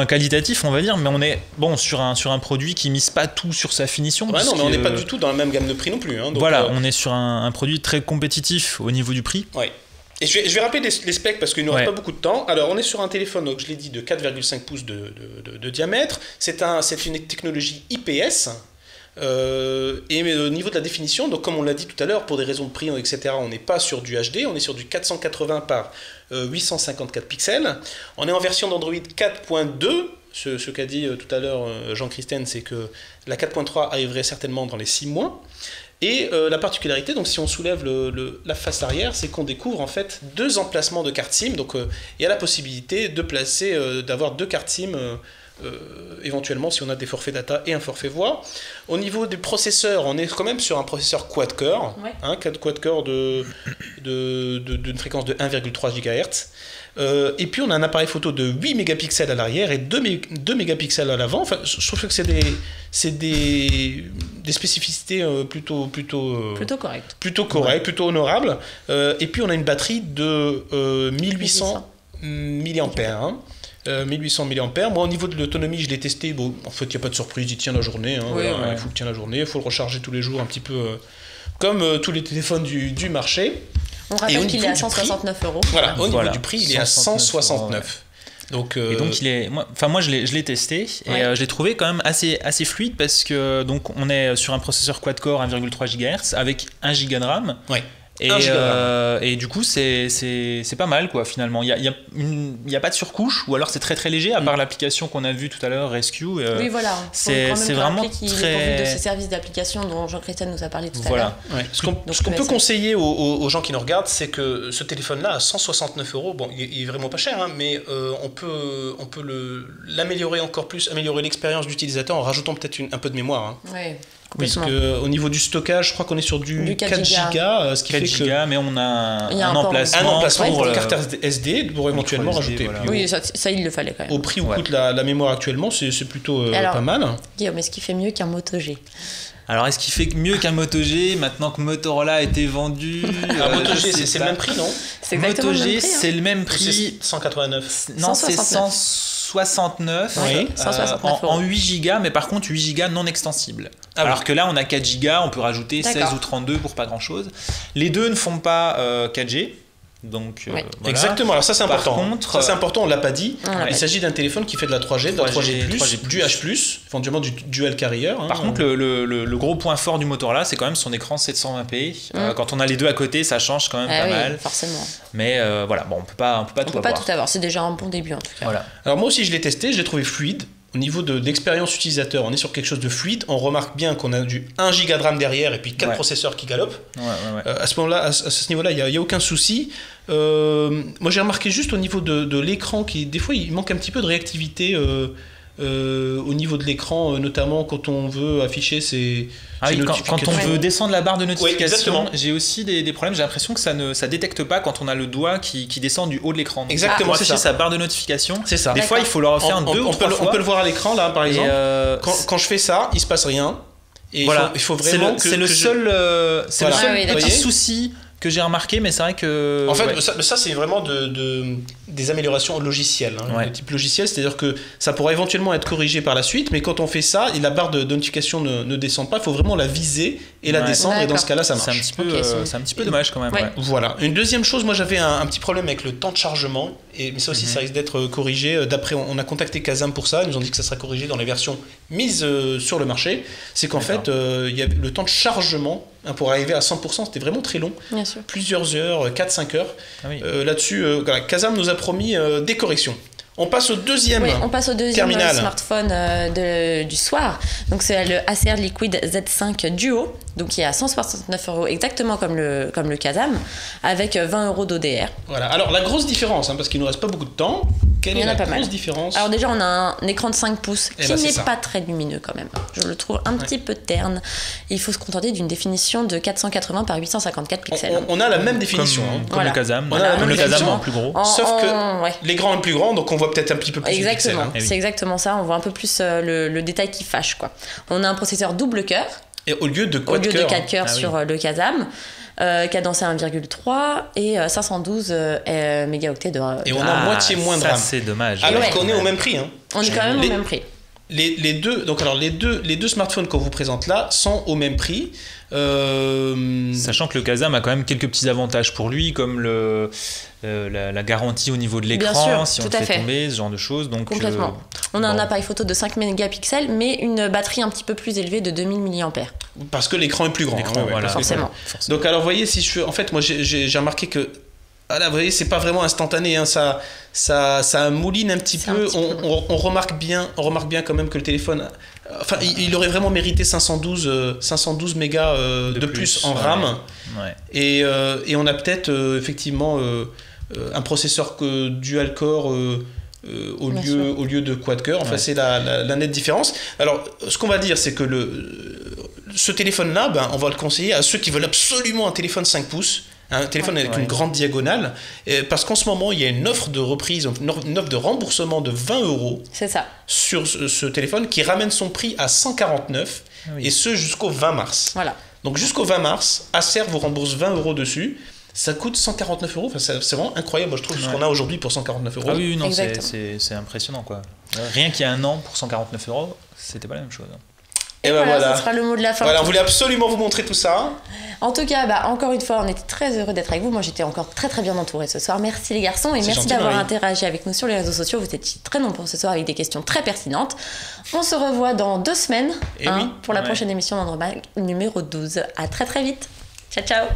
[SPEAKER 3] qualitatif, on va dire. Mais on est sur un produit qui mise pas tout sur sa finition.
[SPEAKER 2] Non, mais on
[SPEAKER 3] puisque,
[SPEAKER 2] n'est pas du tout dans la même gamme de prix non plus. Hein, donc,
[SPEAKER 3] voilà, on est sur un produit très compétitif au niveau du prix.
[SPEAKER 2] Ouais. Et je vais rappeler les specs parce qu'il ne nous reste
[SPEAKER 3] Ouais.
[SPEAKER 2] pas beaucoup de temps. Alors, on est sur un téléphone, donc je l'ai dit, de 4,5 pouces de diamètre. C'est une technologie IPS. Mais au niveau de la définition, donc comme on l'a dit tout à l'heure, pour des raisons de prix, etc., on n'est pas sur du HD, on est sur du 480 par 854 pixels. On est en version d'Android 4.2. Ce qu'a dit tout à l'heure Jean-Christine, c'est que la 4.3 arriverait certainement dans les 6 mois. Et la particularité, donc si on soulève la face arrière, c'est qu'on découvre en fait 2 emplacements de carte SIM. Donc il y a la possibilité de placer, d'avoir 2 cartes SIM éventuellement si on a des forfaits data et un forfait voix. Au niveau du processeur, on est quand même sur un processeur quad-core,
[SPEAKER 1] Ouais.
[SPEAKER 2] quad-core d'une fréquence de 1,3 GHz. Et puis on a un appareil photo de 8 mégapixels à l'arrière et 2 mégapixels à l'avant. Enfin, je trouve que c'est des spécificités plutôt
[SPEAKER 1] Correct.
[SPEAKER 2] plutôt correctes, plutôt honorables. Et puis on a une batterie de 1800 mAh. 1800 mAh. Moi, au niveau de l'autonomie, je l'ai testé. Bon, en fait, il n'y a pas de surprise, il tient la journée. Hein,
[SPEAKER 1] Oui,
[SPEAKER 2] voilà,
[SPEAKER 1] ouais.
[SPEAKER 2] il faut le tient la journée. Il faut le recharger tous les jours, un petit peu comme tous les téléphones du marché.
[SPEAKER 1] On
[SPEAKER 2] Et au
[SPEAKER 1] rappelle qu'il
[SPEAKER 2] niveau
[SPEAKER 1] est à
[SPEAKER 2] du
[SPEAKER 1] 169 euros.
[SPEAKER 2] Voilà, au niveau
[SPEAKER 3] Voilà,
[SPEAKER 2] du prix, il est à 169. Donc,
[SPEAKER 3] Et donc moi je l'ai testé et
[SPEAKER 1] Ouais.
[SPEAKER 3] je l'ai trouvé quand même assez fluide parce que donc on est sur un processeur quad-core 1,3 GHz avec 1 Go de RAM.
[SPEAKER 2] Ouais.
[SPEAKER 3] Et,
[SPEAKER 2] 1 giga de RAM.
[SPEAKER 3] et du coup c'est pas mal quoi finalement. Il y a pas de surcouche ou alors c'est très très léger à part l'application qu'on a vue tout à l'heure Rescue.
[SPEAKER 1] Oui, voilà.
[SPEAKER 3] c'est vraiment
[SPEAKER 1] qu'il est
[SPEAKER 3] très-
[SPEAKER 1] pourvu de ces services d'application dont Jean-Christian nous a parlé tout à l'heure.
[SPEAKER 2] Ouais. Ce qu'on
[SPEAKER 1] Donc,
[SPEAKER 2] peut
[SPEAKER 1] ESN.
[SPEAKER 2] conseiller aux gens qui nous regardent, c'est que ce téléphone-là, à 169 €, bon, il est vraiment pas cher, hein, mais on peut l'améliorer encore plus, améliorer l'expérience d'utilisateur en rajoutant peut-être un peu de mémoire. Hein.
[SPEAKER 1] Ouais,
[SPEAKER 2] Parce
[SPEAKER 1] complètement.
[SPEAKER 2] qu'au niveau du stockage, je crois qu'on est sur du
[SPEAKER 1] 4
[SPEAKER 2] 4 Go, ce qui
[SPEAKER 3] 4
[SPEAKER 2] fait que
[SPEAKER 3] gigas, mais on a
[SPEAKER 1] Il y a
[SPEAKER 3] un
[SPEAKER 1] un port-
[SPEAKER 3] emplacement,
[SPEAKER 2] un emplacement
[SPEAKER 1] Ouais,
[SPEAKER 2] pour
[SPEAKER 3] le-
[SPEAKER 2] carte SD pour éventuellement
[SPEAKER 3] micro SD,
[SPEAKER 2] rajouter.
[SPEAKER 3] voilà.
[SPEAKER 2] Puis
[SPEAKER 1] Oui, ça, il le fallait quand même.
[SPEAKER 2] au prix où
[SPEAKER 3] Ouais.
[SPEAKER 2] coûte la mémoire actuellement, c'est plutôt
[SPEAKER 1] Alors,
[SPEAKER 2] pas mal.
[SPEAKER 1] Guillaume, est-ce qu'il fait mieux qu'un Moto G?
[SPEAKER 3] Alors est-ce qu'il fait mieux qu'un Moto G maintenant que Motorola a été vendu?
[SPEAKER 2] Un Moto
[SPEAKER 3] je
[SPEAKER 2] G,
[SPEAKER 3] sais
[SPEAKER 2] c'est
[SPEAKER 3] pas.
[SPEAKER 2] le même prix, non?
[SPEAKER 1] C'est exactement
[SPEAKER 3] Moto
[SPEAKER 1] le même
[SPEAKER 3] G,
[SPEAKER 1] prix, hein.
[SPEAKER 3] c'est le même
[SPEAKER 2] Ou
[SPEAKER 3] prix.
[SPEAKER 2] c'est 189.
[SPEAKER 3] Non, c'est
[SPEAKER 1] 169.
[SPEAKER 3] 169
[SPEAKER 2] Oui,
[SPEAKER 1] 169
[SPEAKER 3] en 8 Go, mais par contre 8 Go non extensibles.
[SPEAKER 2] Ah
[SPEAKER 3] Alors
[SPEAKER 2] oui.
[SPEAKER 3] que là, on a 4 Go, on peut rajouter 16
[SPEAKER 1] D'accord.
[SPEAKER 3] ou 32 pour pas grand chose. Les deux ne font pas 4G. Donc,
[SPEAKER 1] Ouais.
[SPEAKER 3] voilà.
[SPEAKER 2] Exactement, alors ça c'est
[SPEAKER 3] Par
[SPEAKER 2] important.
[SPEAKER 3] contre,
[SPEAKER 2] ça c'est important, on l'a pas dit.
[SPEAKER 1] On l'a
[SPEAKER 2] Il
[SPEAKER 1] pas
[SPEAKER 2] s'agit d'un téléphone qui fait de la 3G, de la 3G+,
[SPEAKER 3] 3G+,
[SPEAKER 2] du H+, éventuellement du Dual Carrier. hein.
[SPEAKER 3] Par contre, le gros point fort du Motorola, c'est quand même son écran 720p. Quand on a les deux à côté, ça change quand même
[SPEAKER 1] Ah
[SPEAKER 3] pas
[SPEAKER 1] oui,
[SPEAKER 3] mal.
[SPEAKER 1] forcément.
[SPEAKER 3] Mais voilà, bon, on peut pas
[SPEAKER 1] On
[SPEAKER 3] tout
[SPEAKER 1] peut pas
[SPEAKER 3] avoir.
[SPEAKER 1] tout avoir, c'est déjà un bon début en tout cas.
[SPEAKER 3] Voilà.
[SPEAKER 2] Alors moi aussi je l'ai testé, je l'ai trouvé fluide. Au niveau d'expérience utilisateur, on est sur quelque chose de fluide. On remarque bien qu'on a du 1 Go de RAM derrière et puis 4
[SPEAKER 3] Ouais.
[SPEAKER 2] processeurs qui galopent.
[SPEAKER 3] Ouais.
[SPEAKER 2] À ce moment-là, à ce niveau-là, il n'y a aucun souci. Moi j'ai remarqué juste au niveau de l'écran, qui des fois il manque un petit peu de réactivité au niveau de l'écran, notamment quand on veut afficher ses
[SPEAKER 3] Ah oui, quand on
[SPEAKER 2] notifications.
[SPEAKER 3] veut descendre la barre de
[SPEAKER 2] exactement.
[SPEAKER 3] notification, j'ai aussi des problèmes. J'ai l'impression que ça détecte pas quand on a le doigt qui descend du haut de l'écran. Donc,
[SPEAKER 2] Exactement,
[SPEAKER 3] pour
[SPEAKER 2] c'est
[SPEAKER 3] afficher
[SPEAKER 2] ça.
[SPEAKER 3] sa barre de notification,
[SPEAKER 2] C'est ça.
[SPEAKER 3] des fois il faut le refaire
[SPEAKER 2] On-
[SPEAKER 3] deux ou
[SPEAKER 2] on
[SPEAKER 3] trois
[SPEAKER 2] peut,
[SPEAKER 3] fois.
[SPEAKER 2] on peut le voir à l'écran là par
[SPEAKER 3] Et,
[SPEAKER 2] exemple.
[SPEAKER 3] euh,
[SPEAKER 2] Quand je fais ça, il se passe rien. Et
[SPEAKER 3] voilà,
[SPEAKER 2] il faut vraiment
[SPEAKER 3] c'est le seul, c'est
[SPEAKER 2] Voilà.
[SPEAKER 3] le seul
[SPEAKER 1] Ah oui,
[SPEAKER 3] petit
[SPEAKER 2] d'accord.
[SPEAKER 3] souci que j'ai remarqué, mais c'est vrai que
[SPEAKER 2] En fait,
[SPEAKER 3] ouais.
[SPEAKER 2] ça c'est vraiment des améliorations logicielles, hein,
[SPEAKER 3] Ouais.
[SPEAKER 2] de type logiciel, c'est-à-dire que ça pourra éventuellement être corrigé par la suite, mais quand on fait ça, et la barre de notification ne descend pas, il faut vraiment la viser et la
[SPEAKER 3] Ouais.
[SPEAKER 2] descendre, et dans ce
[SPEAKER 1] D'accord.
[SPEAKER 2] cas-là, ça
[SPEAKER 3] c'est un
[SPEAKER 2] marche.
[SPEAKER 3] petit peu,
[SPEAKER 1] Ok,
[SPEAKER 3] c'est un petit peu dommage quand même.
[SPEAKER 1] Ouais.
[SPEAKER 3] Ouais.
[SPEAKER 2] Voilà. Une deuxième chose, moi j'avais un petit problème avec le temps de chargement, mais ça aussi ça risque d'être corrigé. D'après, on a contacté Kazam pour ça, ils nous ont dit que ça sera corrigé dans les versions mises sur le marché. C'est qu'en fait, il y a le temps de chargement, hein, pour arriver à 100%, c'était vraiment très long.
[SPEAKER 1] Bien sûr.
[SPEAKER 2] Plusieurs heures, 4-5 heures.
[SPEAKER 3] Ah oui.
[SPEAKER 2] Là-dessus, voilà, Kazam nous a promis des corrections. On passe au deuxième.
[SPEAKER 1] Oui, on passe au deuxième
[SPEAKER 2] terminal.
[SPEAKER 1] smartphone du soir. Donc c'est le Acer Liquid Z5 Duo, donc qui est à 169 €, exactement comme le Kazam, avec 20 € d'ODR.
[SPEAKER 2] Voilà. Alors la grosse différence, hein, parce qu'il nous reste pas beaucoup de temps, quelle
[SPEAKER 1] Il y
[SPEAKER 2] est
[SPEAKER 1] en a
[SPEAKER 2] la
[SPEAKER 1] pas
[SPEAKER 2] grosse
[SPEAKER 1] mal.
[SPEAKER 2] différence?
[SPEAKER 1] Alors déjà, on a un écran de 5 pouces
[SPEAKER 2] Eh
[SPEAKER 1] qui
[SPEAKER 2] ben, c'est
[SPEAKER 1] n'est
[SPEAKER 2] ça.
[SPEAKER 1] pas très lumineux quand même. Je le trouve un petit peu terne. Il faut se contenter d'une définition de 480 par 854 pixels.
[SPEAKER 2] On a la même définition.
[SPEAKER 3] Comme,
[SPEAKER 2] hein.
[SPEAKER 3] comme
[SPEAKER 1] Voilà.
[SPEAKER 3] le Kazam,
[SPEAKER 2] On a la
[SPEAKER 3] comme
[SPEAKER 2] même
[SPEAKER 3] le Kazam
[SPEAKER 2] définition.
[SPEAKER 3] en plus gros.
[SPEAKER 2] Sauf que
[SPEAKER 1] ouais.
[SPEAKER 2] l'écran est plus grand, donc on voit peut-être un petit peu plus de pixels.
[SPEAKER 1] Exactement,
[SPEAKER 2] hein.
[SPEAKER 3] Eh oui.
[SPEAKER 1] c'est exactement ça. On voit un peu plus le détail qui fâche, quoi. On a un processeur double cœur
[SPEAKER 2] Et au lieu de
[SPEAKER 1] au
[SPEAKER 2] quad
[SPEAKER 1] lieu de
[SPEAKER 2] cœur.
[SPEAKER 1] 4 cœurs
[SPEAKER 3] Ah oui.
[SPEAKER 1] sur le Kazam, cadencé à 1,3 et 512 mégaoctets de
[SPEAKER 2] Et on a moitié moins de
[SPEAKER 3] ça,
[SPEAKER 2] RAM.
[SPEAKER 3] c'est dommage.
[SPEAKER 2] Alors
[SPEAKER 1] Ouais.
[SPEAKER 2] qu'on est au même prix. Hein.
[SPEAKER 1] On est quand même
[SPEAKER 2] Les-
[SPEAKER 1] au même prix.
[SPEAKER 2] Les deux smartphones qu'on vous présente là sont au même prix.
[SPEAKER 3] Sachant que le Kazam a quand même quelques petits avantages pour lui, comme la garantie au niveau de
[SPEAKER 1] Bien
[SPEAKER 3] l'écran,
[SPEAKER 1] sûr,
[SPEAKER 3] si on
[SPEAKER 1] tout
[SPEAKER 3] le
[SPEAKER 1] à
[SPEAKER 3] fait
[SPEAKER 1] fait.
[SPEAKER 3] tomber, ce genre de choses. Donc,
[SPEAKER 1] Complètement. On a un
[SPEAKER 3] bon.
[SPEAKER 1] appareil photo de 5 mégapixels, mais une batterie un petit peu plus élevée de 2000 mAh.
[SPEAKER 2] Parce que l'écran est plus grand.
[SPEAKER 3] l'écran,
[SPEAKER 2] hein, ouais,
[SPEAKER 3] voilà.
[SPEAKER 2] parce que-
[SPEAKER 1] Forcément.
[SPEAKER 2] Donc alors vous voyez, si je fais... En fait, moi j'ai remarqué que... Ah là, vous voyez, c'est pas vraiment instantané, hein, ça mouline un petit
[SPEAKER 1] C'est un
[SPEAKER 2] peu.
[SPEAKER 1] petit peu.
[SPEAKER 2] On remarque bien quand même que le téléphone... Enfin, il aurait vraiment mérité 512 mégas de plus en
[SPEAKER 3] ouais.
[SPEAKER 2] RAM.
[SPEAKER 3] Ouais.
[SPEAKER 2] Et on a peut-être effectivement un processeur dual core au
[SPEAKER 1] Bien
[SPEAKER 2] lieu de quad core. Enfin,
[SPEAKER 3] Ouais.
[SPEAKER 2] c'est la nette différence. Alors, ce qu'on va dire, c'est que ce téléphone-là, ben, on va le conseiller à ceux qui veulent absolument un téléphone 5 pouces. Un téléphone avec
[SPEAKER 3] Ouais.
[SPEAKER 2] une grande diagonale, parce qu'en ce moment, il y a une offre de reprise, une offre de remboursement de 20 €
[SPEAKER 1] C'est ça.
[SPEAKER 2] sur ce téléphone qui ramène son prix à 149,
[SPEAKER 3] Ah oui.
[SPEAKER 2] et ce jusqu'au 20 mars.
[SPEAKER 1] Voilà.
[SPEAKER 2] Donc jusqu'au 20 mars, Acer vous rembourse 20 € dessus. Ça coûte 149 €. Enfin, c'est vraiment incroyable. Moi, je trouve ce
[SPEAKER 3] Ouais.
[SPEAKER 2] qu'on a aujourd'hui pour 149 €.
[SPEAKER 3] Ah oui, non,
[SPEAKER 1] Exactement.
[SPEAKER 3] c'est impressionnant quoi. Rien qu'il y a un an pour 149 €, c'était pas la même chose.
[SPEAKER 2] Et ben voilà.
[SPEAKER 1] Ça sera le mot de la fin.
[SPEAKER 2] Voilà, on voulait absolument vous montrer tout ça.
[SPEAKER 1] En tout cas, encore une fois, on était très heureux d'être avec vous. Moi, j'étais encore très très bien entourée ce soir. Merci les garçons et
[SPEAKER 2] C'est
[SPEAKER 1] merci
[SPEAKER 2] gentil,
[SPEAKER 1] d'avoir
[SPEAKER 2] Marie.
[SPEAKER 1] interagi avec nous sur les réseaux sociaux. Vous étiez très nombreux ce soir avec des questions très pertinentes. On se revoit dans 2 semaines
[SPEAKER 2] Eh oui.
[SPEAKER 1] pour la
[SPEAKER 3] Ouais.
[SPEAKER 1] prochaine émission d'Andromag numéro 12. À très très vite. Ciao ciao.